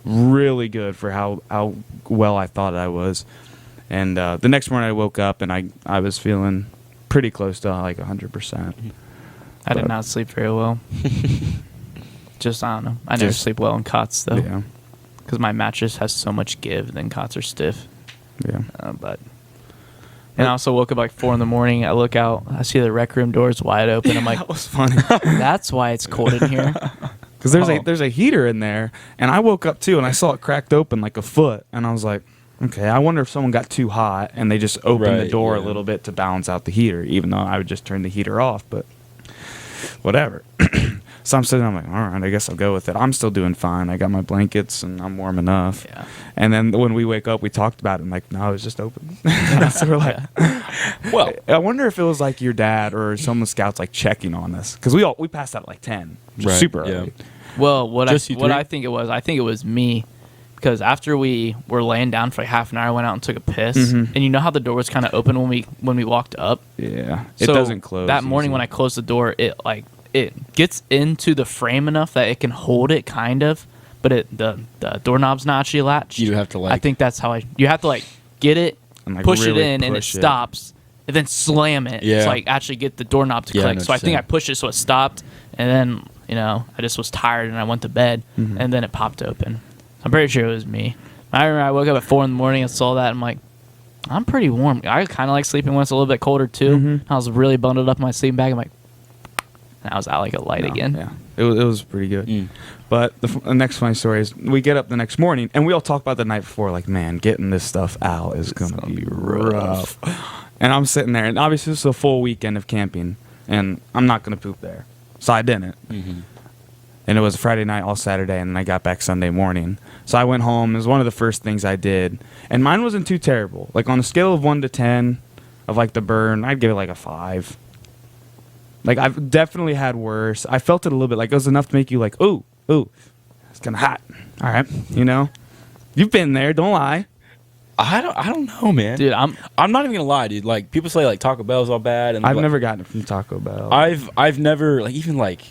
really good for how well I thought I was. And the next morning I woke up and I was feeling pretty close to like 100%. I did But- not sleep very well. Just, I don't know. I never Just- sleep well in cots, though. Yeah, Because my mattress has so much give, then cots are stiff. yeah. And I also woke up like 4 in the morning. I look out, I see the rec room doors wide open. I'm like, That was funny. that's why it's cold in here. Because there's a heater in there, and I woke up too, and I saw it cracked open like a foot, and I was like, okay, I wonder if someone got too hot, and they just opened the Right, door a yeah. little bit to balance out the heater, even though I would just turn the heater off, but whatever. So I'm sitting, I'm like, all right, I guess I'll go with it. I'm still doing fine. I got my blankets, and I'm warm enough. Yeah. And then when we wake up, we talked about it, and like, no, it was just open. So we're like, Well, I wonder if it was like your dad or some of the scouts like checking on us, because we passed out at like 10, which is Right, super yeah. early. Well, what Just you three? I think it was me. Because after we were laying down for like half an hour, I went out and took a piss. Mhm. And you know how the door was kind of open when we walked up? Yeah, it So doesn't close. That morning easy. when I closed the door, it gets into the frame enough that it can hold it kind of, but the doorknob's not actually latched. You have to, like- I think that's how you have to like get it, And, like, push really it in, and it push it. stops, and then slam it. Yeah. To like actually get the doorknob to Yeah, I click. know So I what think you're I saying. pushed it so it stopped, and then I just was tired and I went to bed, Mhm. and then it popped open. I'm pretty sure it was me. I remember I woke up at 4 in the morning and saw that. And I'm like, I'm pretty warm. I kind of like sleeping when it's a little bit colder too. Mhm. I was really bundled up in my sleeping bag. I'm like, and I was out like a light No, again. Yeah, it was pretty good. Mm. But the next funny story is we get up the next morning and we all talk about the night before. Like, man, getting this stuff out is gonna be rough. And I'm sitting there, and obviously this is a full weekend of camping, and I'm not gonna poop there, so I didn't. Mhm. And it was Friday night, all Saturday, and then I got back Sunday morning. So I went home. It was one of the first things I did, and mine wasn't too terrible. Like on a scale of 1 to 10, of like the burn, I'd give it like a 5. Like I've definitely had worse. I felt it a little bit. Like it was enough to make you like, ooh, it's kind of hot. All right, you've been there. Don't lie. I don't know, man. Dude, I'm not even gonna lie, dude. Like people say like Taco Bell's all bad, and I've like, never gotten it from Taco Bell. I've never like even like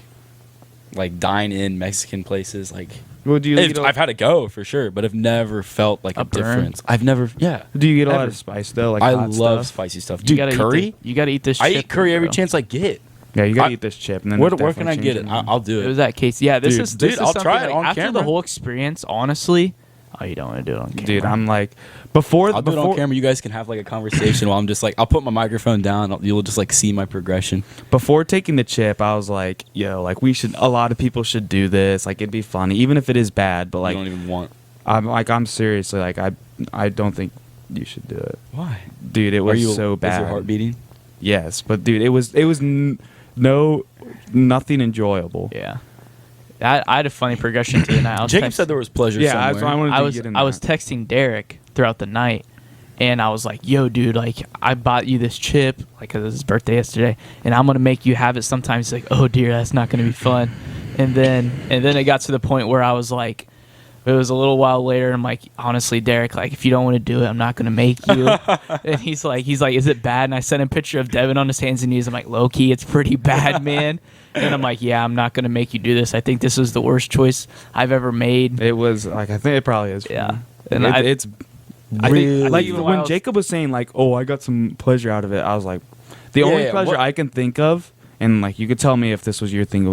dine in Mexican places like. Well, do you eat I've had to go for sure, but I've never felt like a burn? difference. I've never, yeah. Do you get a lot Ever. of spice though? Like I hot love stuff? spicy stuff, you dude. gotta Curry. you gotta eat this. I chip, eat curry every bro. chance I get. Yeah, you gotta I- eat this chip, and then Where there's can I definitely get it? change I'll do It it. was that case. Yeah, this Dude, is dude, this is I'll something, try it like, on after camera. the whole experience. Honestly, oh, you don't want to do it on camera, Dude, I'm like before I'll do it on camera. You guys can have like a conversation while I'm just like I'll put my microphone down. You'll just like see my progression. Before taking the chip, I was like, yo, like a lot of people should do this. Like it'd be funny, even if it is bad. But You like, don't even want. I'm seriously like I don't think you should do it, Why? dude. It was so Is bad. your heart beating? Yes, but dude, it was nothing enjoyable. Yeah, I had a funny progression to the night. I was Jacob text- said there was pleasure Yeah, somewhere. I wanted to get in I was that. texting Derek throughout the night, and I was like, "Yo, dude, like I bought you this chip, like 'cause it was his birthday yesterday, and I'm gonna make you have it sometime." He's like, "Oh dear, that's not gonna be fun." And then it got to the point where I was like, it was a little while later, and I'm like, honestly, Derek, like if you don't want to do it, I'm not gonna make you. And he's like, is it bad? And I sent him a picture of Devin on his hands and knees. I'm like, low key, it's pretty bad, man. And I'm like, yeah, I'm not gonna make you do this. I think this was the worst choice I've ever made. It was like I think it probably is. for Yeah. me. And It's I think like even when while- Jacob was saying like, "Oh, I got some pleasure out of it." I was like, the only yeah, pleasure what- I can think of, and like you could tell me if this was your thing.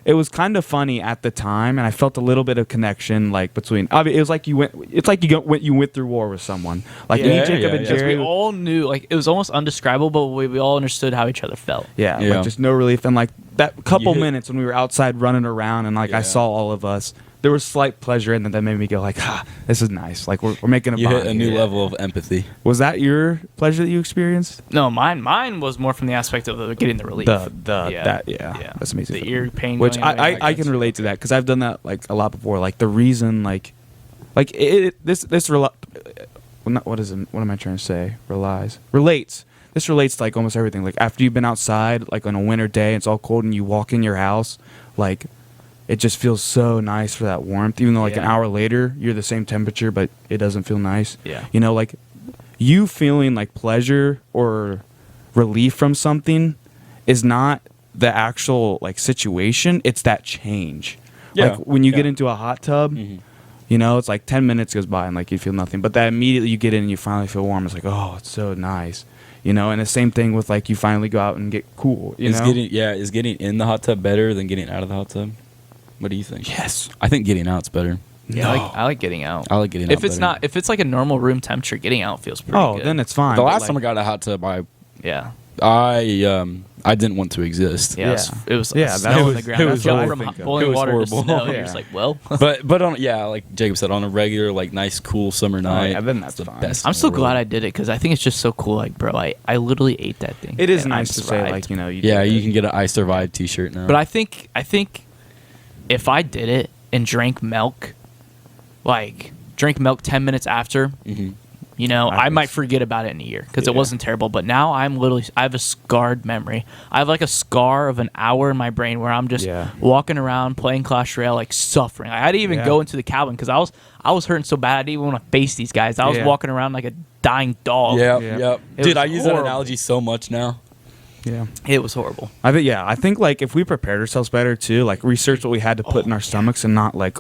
It was kind of funny at the time, and I felt a little bit of connection like between. I mean, it was like you went. It's like you went through war with someone. Like me, Yeah, Jacob, yeah, and yeah. Jerry. we all knew, like it was almost undescribable, but we all understood how each other felt. Yeah, Yeah. like just no relief. And like that couple You hit- minutes when we were outside running around, and like I Yeah. saw all of us. There was slight pleasure in that made me go like, this is nice. Like we're making a You bond. hit a new here. level of empathy. Was that your pleasure that you experienced? No, mine was more from the aspect of getting the relief. Yeah, that's amazing. The ear pain, Which going away. I can relate to that because I've done that like a lot before. Like the reason like this what is it? What am I trying to say? Relates. This relates to like almost everything. Like after you've been outside, like on a winter day, it's all cold, and you walk in your house, like it just feels so nice for that warmth. Even though like an Yeah. hour later you're the same temperature, but it doesn't feel nice. Yeah. You know, like you feeling like pleasure or relief from something is not the actual like situation. It's that change. Yeah. Like when you get Yeah. into a hot tub. Mhm. You know, it's like 10 minutes goes by and like you feel nothing. But that immediately you get in and you finally feel warm. It's like, oh, it's so nice. You know, and the same thing with like you finally go out and get cool. You know? Is getting in the hot tub better than getting out of the hot tub? What do you think? Yes. I think getting out's better. Yeah, I like getting out. I like getting out. If it's better. not, if it's like a normal room temperature, getting out feels pretty Oh, good. then it's fine. The but, last like, time I got a hot tub, yeah. I didn't want to exist. Yeah, it was Yeah, snow that on was- the ground. it That's was going what I from think of. boiling It was water horrible. to snow. And Yeah. you're just like, well, But on like Jacob said, on a regular like nice cool summer night, yeah, then that's it's the fine. best. I'm in so the glad world. I did it because I think it's just so cool. Like, bro, I literally ate that thing. it is and I nice to say, survived. like, you know, you Yeah, did you it. can get an I Survived T-shirt now. But I think if I did it and drank milk, like drink milk 10 minutes after, Mhm. you know, I I might think- forget about it in a year because it Yeah. wasn't terrible. But now I have a scarred memory. I have like a scar of an hour in my brain where I'm just Yeah. walking around playing Clash Royale, like suffering. I didn't even Yeah. go into the cabin because I was hurting so bad I didn't even want to face these guys. I was Yeah. walking around like a dying dog. Yep, Yeah. yep. It Dude, was I use that horrible. analogy so much now. Yeah. It was horrible. I think like if we prepared ourselves better too, like research what we had to put in our stomachs and not like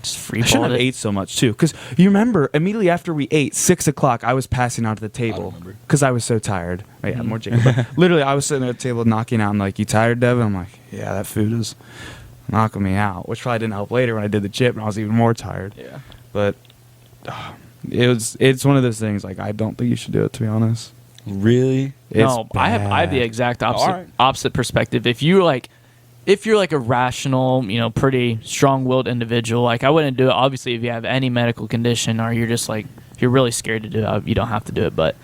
Just free I shouldn't balled have it. ate so much too, because you remember immediately after we ate 6 o'clock, I was passing out at the table remember. because I was so tired. Oh, yeah, more Jacob. But literally, I was sitting at the table knocking out. And like, you tired, Devin? I'm like, yeah, that food is knocking me out, which probably didn't help later when I did the chip and I was even more tired. Yeah. But it's one of those things. Like, I don't think you should do it, to be honest. Really? No, I have the bad. exact Alright. opposite perspective. If you're like a rational, you know, pretty strong-willed individual, like I wouldn't do it. Obviously, if you have any medical condition or you're just like if you're really scared to do it, you don't have to do it. But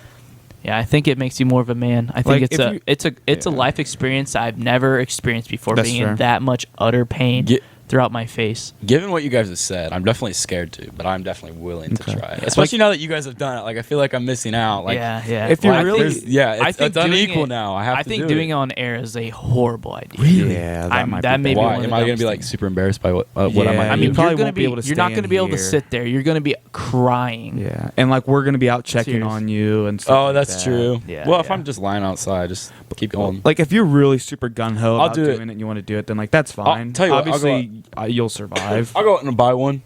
yeah, I think it makes you more of a man. I think Like, if you- it's a yeah. life experience I've never experienced before, That's being fair. in that much utter pain Get- throughout my face. Given what you guys have said, I'm definitely scared to, but I'm definitely willing to Okay. try. Especially now that you guys have done it. Like I feel like I'm missing out. Like yeah. if you're Well, I really- think- it's doing unequal it- now. I have to think do doing it. it on air is a horrible idea. Yeah, I'm- might that be may be bad. Why? one of Am the I gonna dumbest be like things. super embarrassed by what I Yeah, might I you mean, do? probably you're gonna won't be able to You're not stay going to in be able to here. sit there. You're going to be crying. Yeah, and like we're gonna be out checking Serious. on you and stuff. Oh, like that's that. true. Yeah, Well, if yeah. I'm just lying outside, just keep going. Like if you're really super gun ho I'll about do it. doing it and you want to do it, then like that's fine. tell you what, I'll obviously you'll survive. I'll go out and buy one,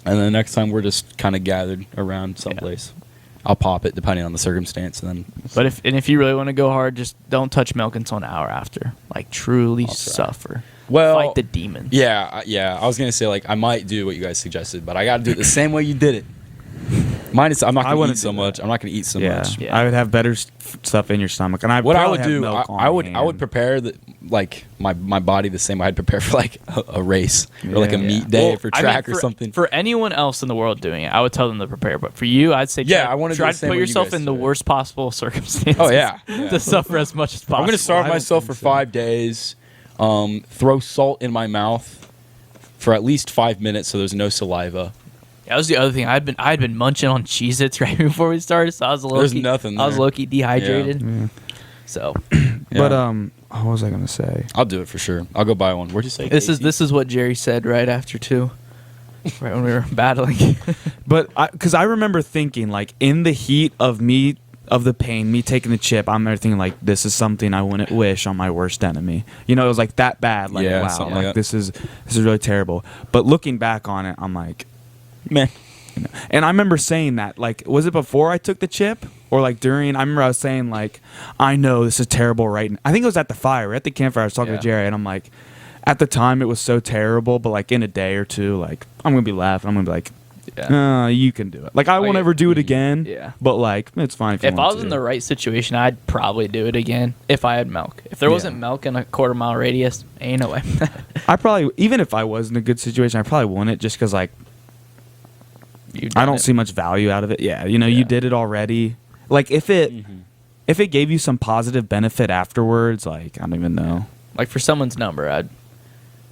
and then the next time we're just kind of gathered around someplace, I'll pop it depending on the circumstance, and then But if you really want to go hard, just don't touch milk until an hour after. Like truly I'll try. suffer. Well, Fight the demons. yeah. I was gonna say like I might do what you guys suggested, but I got to do it the same way you did it. Mine is I'm not I gonna wouldn't eat so do much. that. I'm not gonna eat so Yeah. much. Yeah. I would have better stuff in your stomach, and I What I probably would have do, milk on I would hand. prepare like my body the same way I'd prepare for like a race or like a Yeah. meet day Well, for I mean, track or for- something. For anyone else in the world doing it, I would tell them to prepare. But for you, I'd say Yeah, try, I wanna do try the to same put way you yourself guys in the did. worst possible circumstances. Oh, yeah. to suffer as much as possible. I'm gonna starve I don't myself for think so. 5 days. Throw salt in my mouth for at least 5 minutes, so there's no saliva. That was the other thing. I'd been munching on Cheez-Its right before we started, so I was There's nothing I was there. low-key dehydrated. Yeah. So But Yeah. what was I gonna say? I'll do it for sure. I'll go buy one. Where'd you say? this Casey? is what Jerry said right after too, right when we were battling. But because I remember thinking like in the heat of the pain, me taking the chip, I'm there thinking like this is something I wouldn't wish on my worst enemy. You know, it was like that bad. Like Yeah, wow, something like like that. this is really terrible. But looking back on it, I'm like, meh. you know. And I remember saying that, like, was it before I took the chip or like during? I remember I was saying like, I know this is terrible right now. I think it was at the fire, at the campfire. I was talking Yeah. to Jerry, and I'm like, at the time it was so terrible, but like in a day or two, like I'm gonna be laughing. I'm gonna be like, you can do it. Like I won't yeah. ever do it again. Yeah. But like it's fine if you If I want was to. in the right situation, I'd probably do it again if I had milk. If there wasn't Yeah. milk in a quarter-mile radius, ain't no way. I probably, even if I was in a good situation, I probably wouldn't, just because like You've I done don't it. see much value out of it. Yeah, you know, you Yeah. did it already. Like if it gave you some positive benefit afterwards, like I don't even know. Like for someone's number, I'd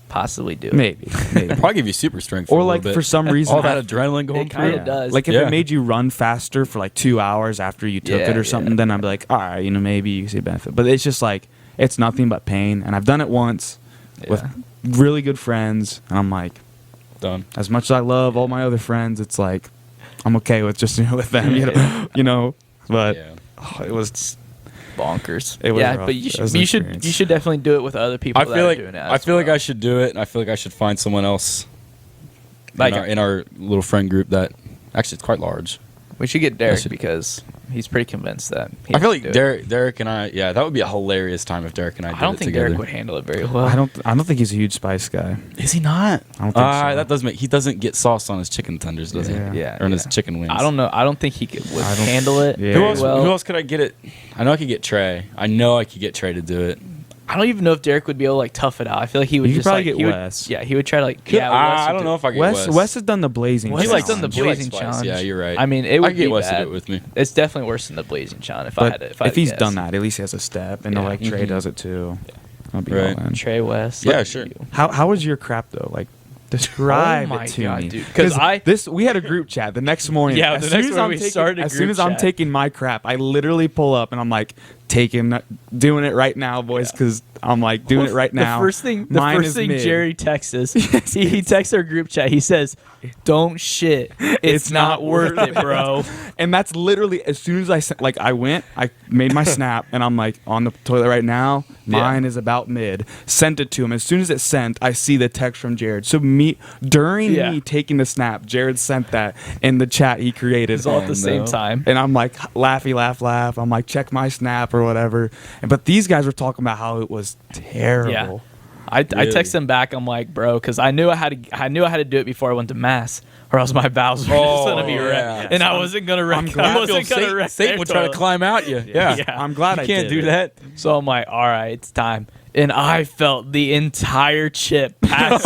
possibly do it. Maybe. It'll probably give you super strength. For Or a little like bit. for some reason, all that adrenaline going It kinda through. does. Like if Yeah. it made you run faster for like 2 hours after you took Yeah, it or something, yeah. then I'd be like, all right, you know, maybe you see a benefit. But it's just like it's nothing but pain, and I've done it once with Yeah. really good friends, and I'm like, Done. as much as I love all my other friends, it's like I'm okay with just with them, you know. But Yeah. it was Bonkers. It was yeah, rough. but you It was should an you should experience. you should definitely do it with other people. I that feel are like doing it I as feel like well. I should do it, and I feel like I should find someone else Like- in our little friend group that actually it's quite large. We should get Derek should- because he's pretty convinced that. He I feel can like do it. Derek and I, yeah, that would be a hilarious time if Derek and I did I don't it think together. Derek would handle it very well. I don't think he's a huge spice guy. Is he not? I don't think so. That does make he doesn't get sauce on his chicken tenders, does Yeah. he? Yeah, or on his yeah. chicken wings. I don't know. I don't think he would I don't- handle it. Yeah. Who very else? well. Who else could I get it? I know I could get Trey. I know I could get Trey to do it. I don't even know if Derek would be able to like tough it out. I feel like he would You could just probably like get he would- Wes. yeah, he would try to like yeah. Wes I would don't know if I get Wes Wes. has done the blazing. Wes He has likes done the he likes blazing spice. challenge. Yeah, you're right. I mean, it I would could get be Wes to bad. do it with me. It's definitely worse than the blazing challenge. If I had But it, if he's guess. done that, at least he has a step, and Yeah. like Trey Mhm. does it too. I'll be Right. all in. Trey West. Yeah, sure. How was your crap though? Like, describe Oh my it to God, me, dude. 'Cause we had a group chat the next morning. Yeah, as the soon next as morning I'm we taking- started a As soon group as I'm chat. taking my crap, I literally pull up and I'm like, doing it right now, boys, because I'm like doing it right now. The first thing Mine is mid. Jerry texts us, he texts our group chat. He says, "Don't shit. It's not worth it, bro." And that's literally as soon as I made my snap, and I'm like on the toilet right now. Mine is about mid. Sent it to him. As soon as it sent, I see the text from Jared. So during Yeah. me taking the snap, Jared sent that in the chat he created. It's all at Oh, the same no. time. And I'm like laughy, laugh. I'm like, check my snap or whatever. But these guys were talking about how it was terrible. Yeah. I Really? text him back. I'm like, bro, because I knew I had to do it before I went to mass, or else my bowels were just gonna be yeah. wrecked, and I wasn't gonna wreck. I'm glad- I wasn't gonna wreck Satan their would try to toilet. climb out you. Yeah. Yeah. I'm glad You I can't did do it. that. So I'm like, all right, it's time. And I felt the entire chip pass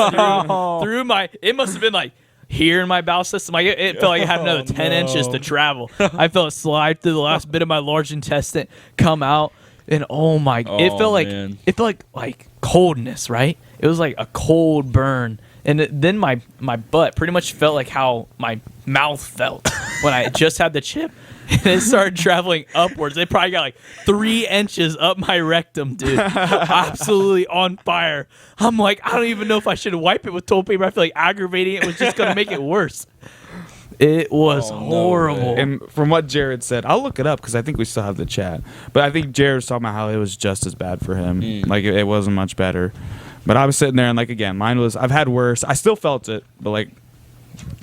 through my. It must have been like here in my bowel system. Like it felt like it had another 10 inches to travel. I felt it slide through the last bit of my large intestine, come out, and oh my! It Oh, felt like man. it felt like coldness, right? It was like a cold burn And then my butt pretty much felt like how my mouth felt when I just had the chip. And it started traveling upwards. They probably got like 3 inches up my rectum, dude. Absolutely on fire. I'm like, I don't even know if I should wipe it with toilet paper. I feel like aggravating it was just going to make it worse. It was horrible. And from what Jared said, I'll look it up because I think we still have the chat. But I think Jared was talking about how it was just as bad for him. Like, it wasn't much better. But I was sitting there and, like, again, mine was, I've had worse. I still felt it, but, like,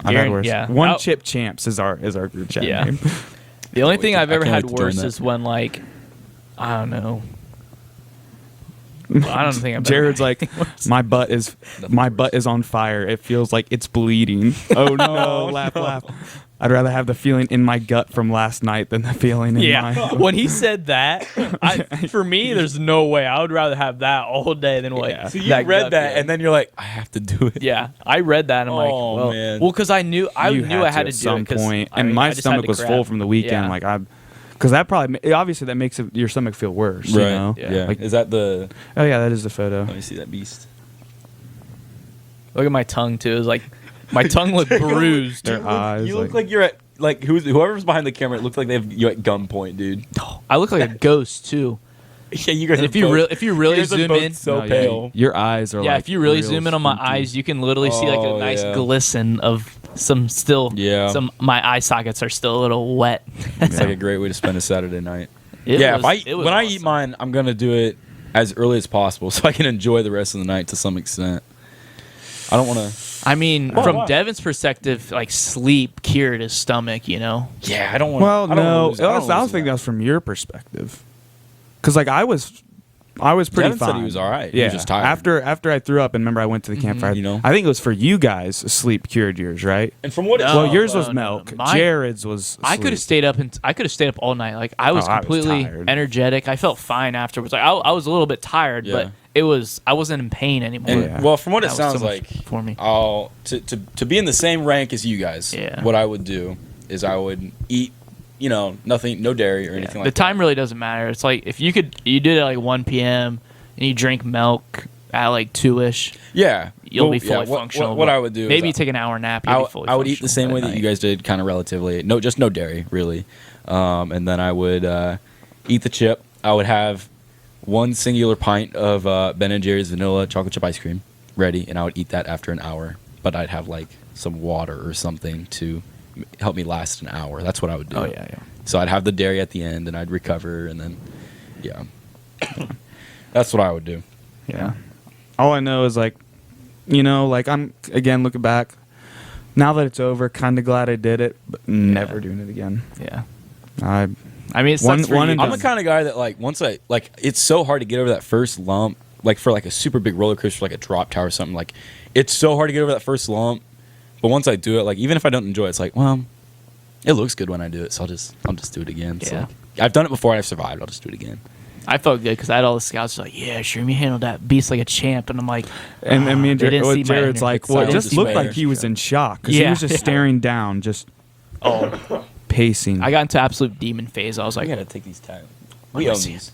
I've had worse. Yeah. One Chip Champs is our group chat name. The only thing I've ever can't had wait to join worse that. is when, like, I don't know. I don't think I've Jared's ever like, my butt is on fire. It feels like it's bleeding. Oh no! Laugh. I'd rather have the feeling in my gut from last night than the feeling in my. When he said that, for me, there's no way. I would rather have that all day than what. Yeah. So you read that, and then you're like, I have to do it. Yeah, I read that and I'm like, Oh, man. well, because I knew I You knew I had to at do some it 'cause point, I and mean, my I just had stomach to was grab. full from the weekend. Yeah. Like because that probably obviously that makes your stomach feel worse. You Right. know? Yeah. Like, Is that the? oh yeah, that is the photo. Let me see that beast. Look at my tongue too. It's like my tongue looked bruised. Their eyes. You look like you're at whoever's behind the camera. It looks like you at gunpoint, dude. I look like a ghost too. Yeah, you guys. And if you really zoom in, so No, yeah, pale. your eyes are. yeah, like if you really real zoom in on my spooky. eyes, you can literally see like a Oh, nice yeah. glisten of some still. Yeah. Some my eye sockets are still a little wet. It's like a great way to spend a Saturday night. It yeah, was- it was when I eat awesome. mine, I'm gonna do it as early as possible so I can enjoy the rest of the night to some extent. I don't want to. I mean, Why? from Why? Devin's perspective, like sleep cured his stomach. You know. Yeah, I don't want. Well, no, I don't think that's from your perspective. Because like I was pretty Devin fine. said he was all right. Yeah. He was just tired. After I threw up and remember I went to the campfire. You know? I think it was for you guys. Sleep cured yours, right? And from what No. Well, yours was no, milk. no. Mine- Jared's was. I could have sleep. stayed up all night. Like I was Oh, I was completely tired. energetic. I felt fine afterwards. Like I was a little bit tired, Yeah. but I wasn't in pain anymore. And, Yeah. well, from what it That was so sounds much like, for me. to be in the same rank as you guys. Yeah. What I would do is I would eat, nothing, no dairy or anything The like that. time really doesn't matter. It's like if you did it at like 1 p.m. and you drink milk at like 2ish, Yeah, you'll be Well, fully yeah, functional. What I would do, maybe is take an hour nap. You'll be fully I would eat the functional same way by that you night. guys did, kind of relatively. Just no dairy, really. And then I would eat the chip. I would have one singular pint of Ben & Jerry's vanilla chocolate chip ice cream ready, and I would eat that after an hour. But I'd have like some water or something to help me last an hour. That's what I would do. Oh yeah. So I'd have the dairy at the end, and I'd recover, and then, yeah. That's what I would do. Yeah. All I know is like, like I'm again looking back. Now that it's over, kind of glad I did it, but never doing it again. Yeah. I I mean, it's One- sucks for one you. and I'm done. the kind of guy that once I it's so hard to get over that first lump, for a super big roller coaster, like a drop tower or something. It's so hard to get over that first lump. But once I do it, even if I don't enjoy it, it's like, well, it looks good when I do it, so I'll just do it again. Yeah. So I've done it before and I've survived. I'll just do it again. I felt good because I had all the scouts like, yeah, sure, you handled that beast like a champ, and I'm like, and me and they didn't see my Jared's like, well, it silent just looked despair. like he was in shock because he Yeah. was just staring down, just pacing. I got into absolute demon phase. I was I like, gotta take these tags. Let We me own see these.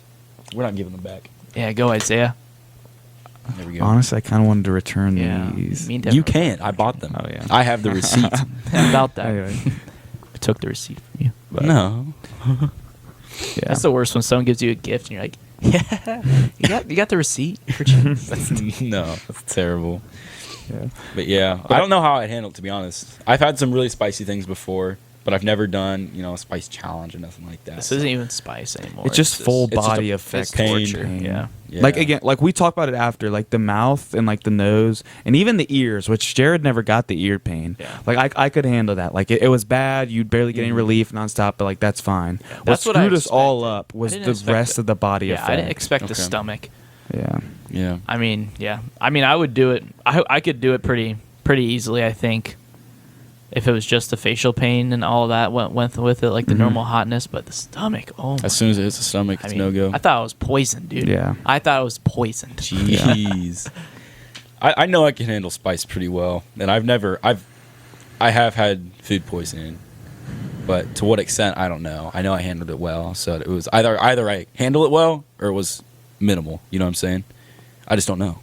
We're not giving them back. yeah, go Isaiah. There we go. Honestly, I kind of wanted to return Yeah, these. me and Devin You were can't. I bought them. Oh, yeah. I have the receipt. about that. Anyway, I took the receipt from you. but, No. yeah. That's the worst when someone gives you a gift and you're like, yeah, you got the receipt for champs. No, that's terrible. Yeah. But yeah, I don't know how I'd handle it, to be honest. I've had some really spicy things before, but I've never done, a spice challenge or nothing like that. This so- isn't even spice anymore. It's just full it's just body a- effect it's pain. torture. Yeah. Yeah. Like again, like we talked about it after, like the mouth and like the nose and even the ears, which Jared never got the ear pain. Yeah. Like I could handle that. Like it was bad. You'd barely get any Mm-hmm. relief nonstop, but like that's fine. That's what what I screwed us all expected. up was I didn't the expect rest it. of the body Yeah, effect. I didn't expect the Okay. stomach. Yeah. Yeah. I mean, yeah. I mean, I would do it. I could do it pretty easily, I think, if it was just the facial pain and all that went with it, like the normal hotness. But the stomach, oh my. As soon as it hits the stomach, I it's mean, no go. I thought I was poisoned, dude. Yeah. I thought I was poisoned. Jeez. I know I can handle spice pretty well, and I have had food poisoning, but to what extent I don't know. I know I handled it well, so it was either I handled it well or it was minimal. You know what I'm saying? I just don't know.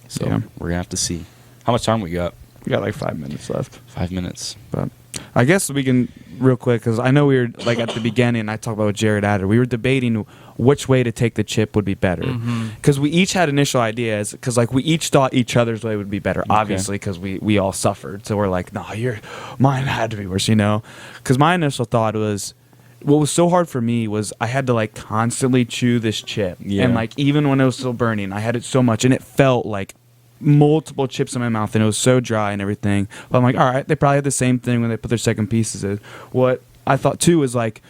So Yeah. we're gonna have to see How much time we got? We got like 5 minutes left. 5 minutes. But I guess we can real quick because I know we were like at the beginning. I talked about with Jared Adder. We were debating which way to take the chip would be better because we each had initial ideas because like we each thought each other's way would be better. Obviously, because we all suffered. So we're like, nah, mine had to be worse, Because my initial thought was. What was so hard for me was I had to like constantly chew this chip, and like even when it was still burning, I had it so much, and it felt like multiple chips in my mouth, and it was so dry and everything. But I'm like, all right, they probably had the same thing when they put their second pieces in. What I thought too was like,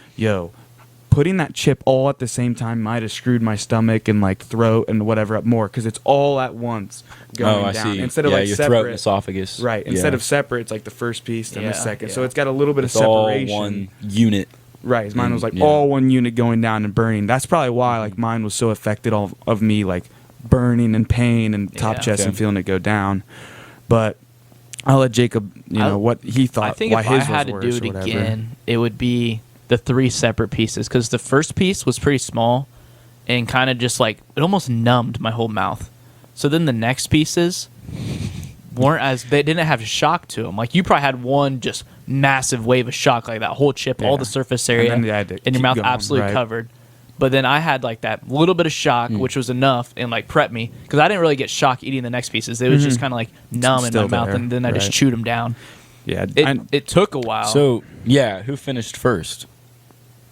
putting that chip all at the same time might have screwed my stomach and like throat and whatever up more because it's all at once going down see. instead of like your separate throat and esophagus. Right, instead of separate, it's like the first piece then the second. Yeah. So it's got a little bit It's of separation. all one unit. Right, mine was like all one unit going down and burning. That's probably why like mine was so affected of me like burning and pain and top chest and feeling it go down. But I'll let Jacob, what he thought. I think why if his I had was to do worse it or whatever. again, it would be the 3 separate pieces because the first piece was pretty small and kind of just like it almost numbed my whole mouth. So then the next pieces they didn't have shock to them. Like you probably had one just massive wave of shock, like that whole chip, all the surface area, and then and your mouth absolutely covered. But then I had like that little bit of shock, which was enough and like prepped me because I didn't really get shock eating the next pieces. It was just kind of like numb in my Still mouth, there, and then I just right. chewed them down. Yeah, It took a while. So who finished first?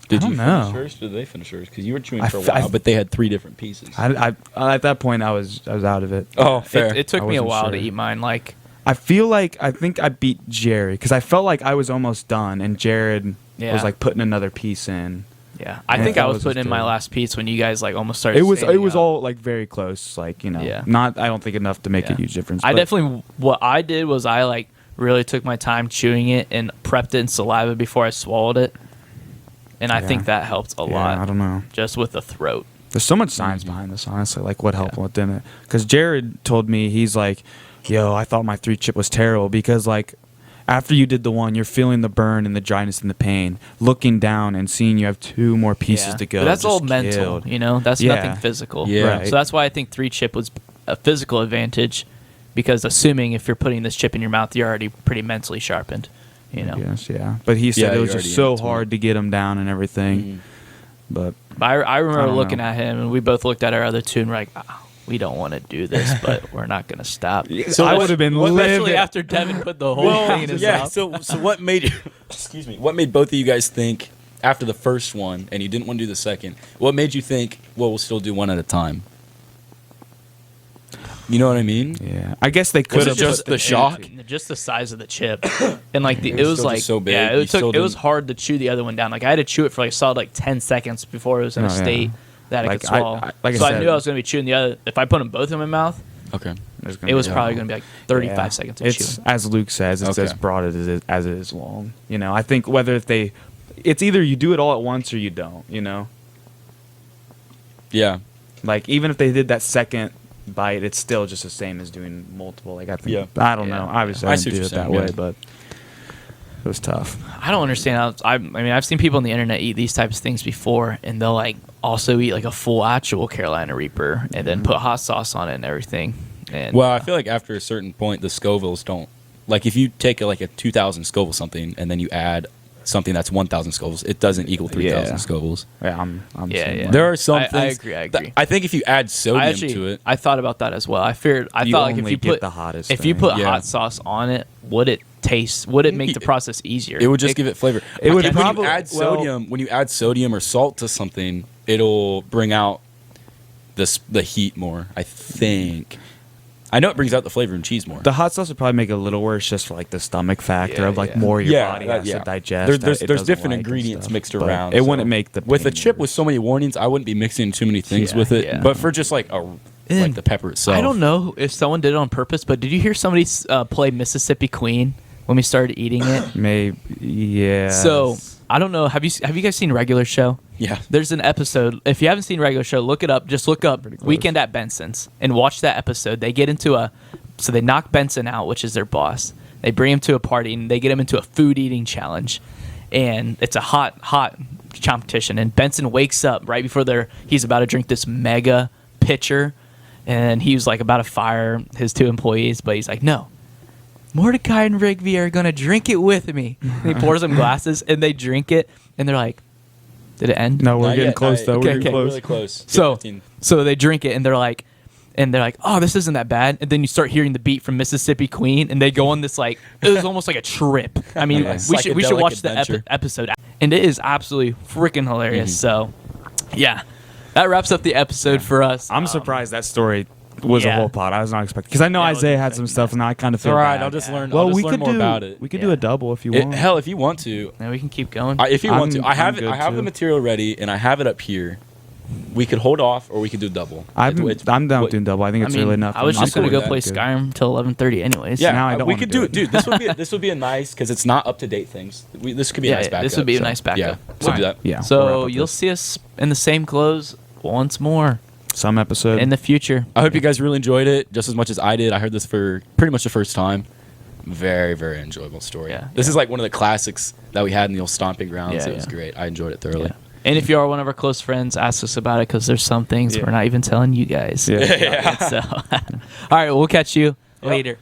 Did I you don't know. finish first, or did they finish first? Because you were chewing I for a f- I while, but they had 3 different pieces. I at that point I was out of it. Oh, fair. It took I me a wasn't while to sure. eat mine. Like I think I beat Jerry because I felt like I was almost done, and Jared was like putting another piece in. yeah, I Yeah, think that I was was putting just in my good. last piece when you guys like almost started. It was standing up. all like very close, like not I don't think enough to make a huge difference. I but- definitely what I did was I like really took my time chewing it and prepped it in saliva before I swallowed it, and I think that helped a lot. I don't know. Just with the throat. There's so much science behind this, honestly. Like what helped and what didn't. Because Jared told me he's like, I thought my 3 chip was terrible because like. After you did the one, you're feeling the burn and the dryness and the pain. Looking down and seeing you have 2 more pieces to go. But that's all just mental, killed. That's Yeah. nothing physical. Yeah. Right. So that's why I think 3 chip was a physical advantage, because assuming if you're putting this chip in your mouth, you're already pretty mentally sharpened. Yes, yeah. But he said Yeah, it was you're just already so into it. hard to get him down and everything. But I remember don't looking know. at him, and we both looked at our other 2, and we're like, we don't want to do this, but we're not going to stop. so I would have been Especially livid. after Devin put the whole thing in his mouth. So what made excuse me? What made both of you guys think after the first one and you didn't want to do the second? What made you think, well, we'll still do one at a time? You know what I mean? Yeah, I guess they could Was it have just the shock? Just the size of the chip, and like it was was still like just so big, yeah, you it still was didn't- hard to chew the other one down. Like I had to chew it for like a solid like 10 seconds before it was in a Oh, yeah. state that I Like, could swallow. like I so I said- knew I was going to be chewing the other. If I put them both in my mouth, Okay. it was probably going to be like 35 seconds of It's chewing. as Luke says, it's Okay. as broad as it is long. I think it's either you do it all at once or you don't. Yeah. Like even if they did that second bite, it's still just the same as doing multiple. Like I think Yeah. I don't Yeah. know. Obviously, I I see didn't what do it you're that saying, way, yeah. but it was tough. I don't understand how. I mean, I've seen people on the internet eat these types of things before, and they'll like also eat like a full actual Carolina Reaper and then put hot sauce on it and everything. And Well, I feel like after a certain point, the Scovilles don't. Like, if you take like a 2,000 Scoville something and then you add something that's 1,000 Scovilles, it doesn't equal 3,000 Yeah. Scovilles. Yeah, I'm Yeah, saying yeah. that. There are some I things. agree, I that- agree. I think if you add sodium to it, I thought about that as well. I thought like if only you get put the hottest if you thing. put Yeah. hot sauce on it, would it make the process easier? it would just give it flavor. It would When probably- you add well- sodium, when you add sodium or salt to something, it'll bring out the heat more. I think. I know it brings out the flavor in cheese more. The hot sauce would probably make it a little worse just for like the stomach factor Yeah, of like yeah. more your Yeah, body that- has yeah. to digest. There's that it there's doesn't different like and ingredients stuff. mixed But around. It so- wouldn't make the with a pain chip with worse. so many warnings. I wouldn't be mixing too many things Yeah, with it. yeah. But for just like the pepper itself, I don't know if someone did it on purpose, but did you hear somebody play Mississippi Queen when we started eating it? Maybe yeah. So I don't know. Have you guys seen Regular Show? Yeah. There's an episode. If you haven't seen Regular Show, look it up. Just look up Pretty close. Weekend at Benson's and watch that episode. They get into so they knock Benson out, which is their boss. They bring him to a party and they get him into a food eating challenge, and it's a hot competition. And Benson wakes up right before he's about to drink this mega pitcher, and he was like about to fire his 2 employees, but he's like, no, Mordecai and Rigby are gonna drink it with me. And he pours them glasses, and they drink it, and they're like, "Did it end?" No, we're Not getting yet, close not though. yet. We're Okay, getting close. Really close. So 15. so they drink it, and they're like, "Oh, this isn't that bad." And then you start hearing the beat from Mississippi Queen, and they go on this like it was almost like a trip. I mean, Yeah. we should Psychedelic watch the adventure. episode, and it is absolutely freaking hilarious. So, yeah, that wraps up the episode for us. I'm surprised that story was yeah. a whole pod. I was not expecting because I know Yeah, I wasn't Isaiah had some expecting stuff, and I kind of It's feel all right. bad. I'll just learn. Well, I'll just we learn could more do about it. We could Yeah. do a double if you want. Hell, if you want to, Now we can keep going. if you want to, I have I'm it. I good have too. the material ready, and I have it up here. We could hold off, or we could do double. I'm down what- with doing double. I think I it's mean, really enough. I was I'm just gonna cool go with play that. Skyrim till 11:30, anyways. Yeah, Now I don't we wanna could do do it. it, dude. This would be a nice because it's not up to date things. This could be a Yeah, nice yeah, backup. this would be a so, nice backup. Yeah, so do that. Yeah. we'll wrap So up you'll this. see us in the same clothes once more some episode. in the future. I hope you guys really enjoyed it just as much as I did. I heard this for pretty much the first time. Very, very enjoyable story. Yeah, This is like one of the classics that we had in the old stomping grounds. Yeah, It was yeah. great. I enjoyed it thoroughly. Yeah. And if you are one of our close friends, ask us about it because there's some things Yeah. we're not even telling you guys. Yeah. Yeah. So, all right, we'll catch you later.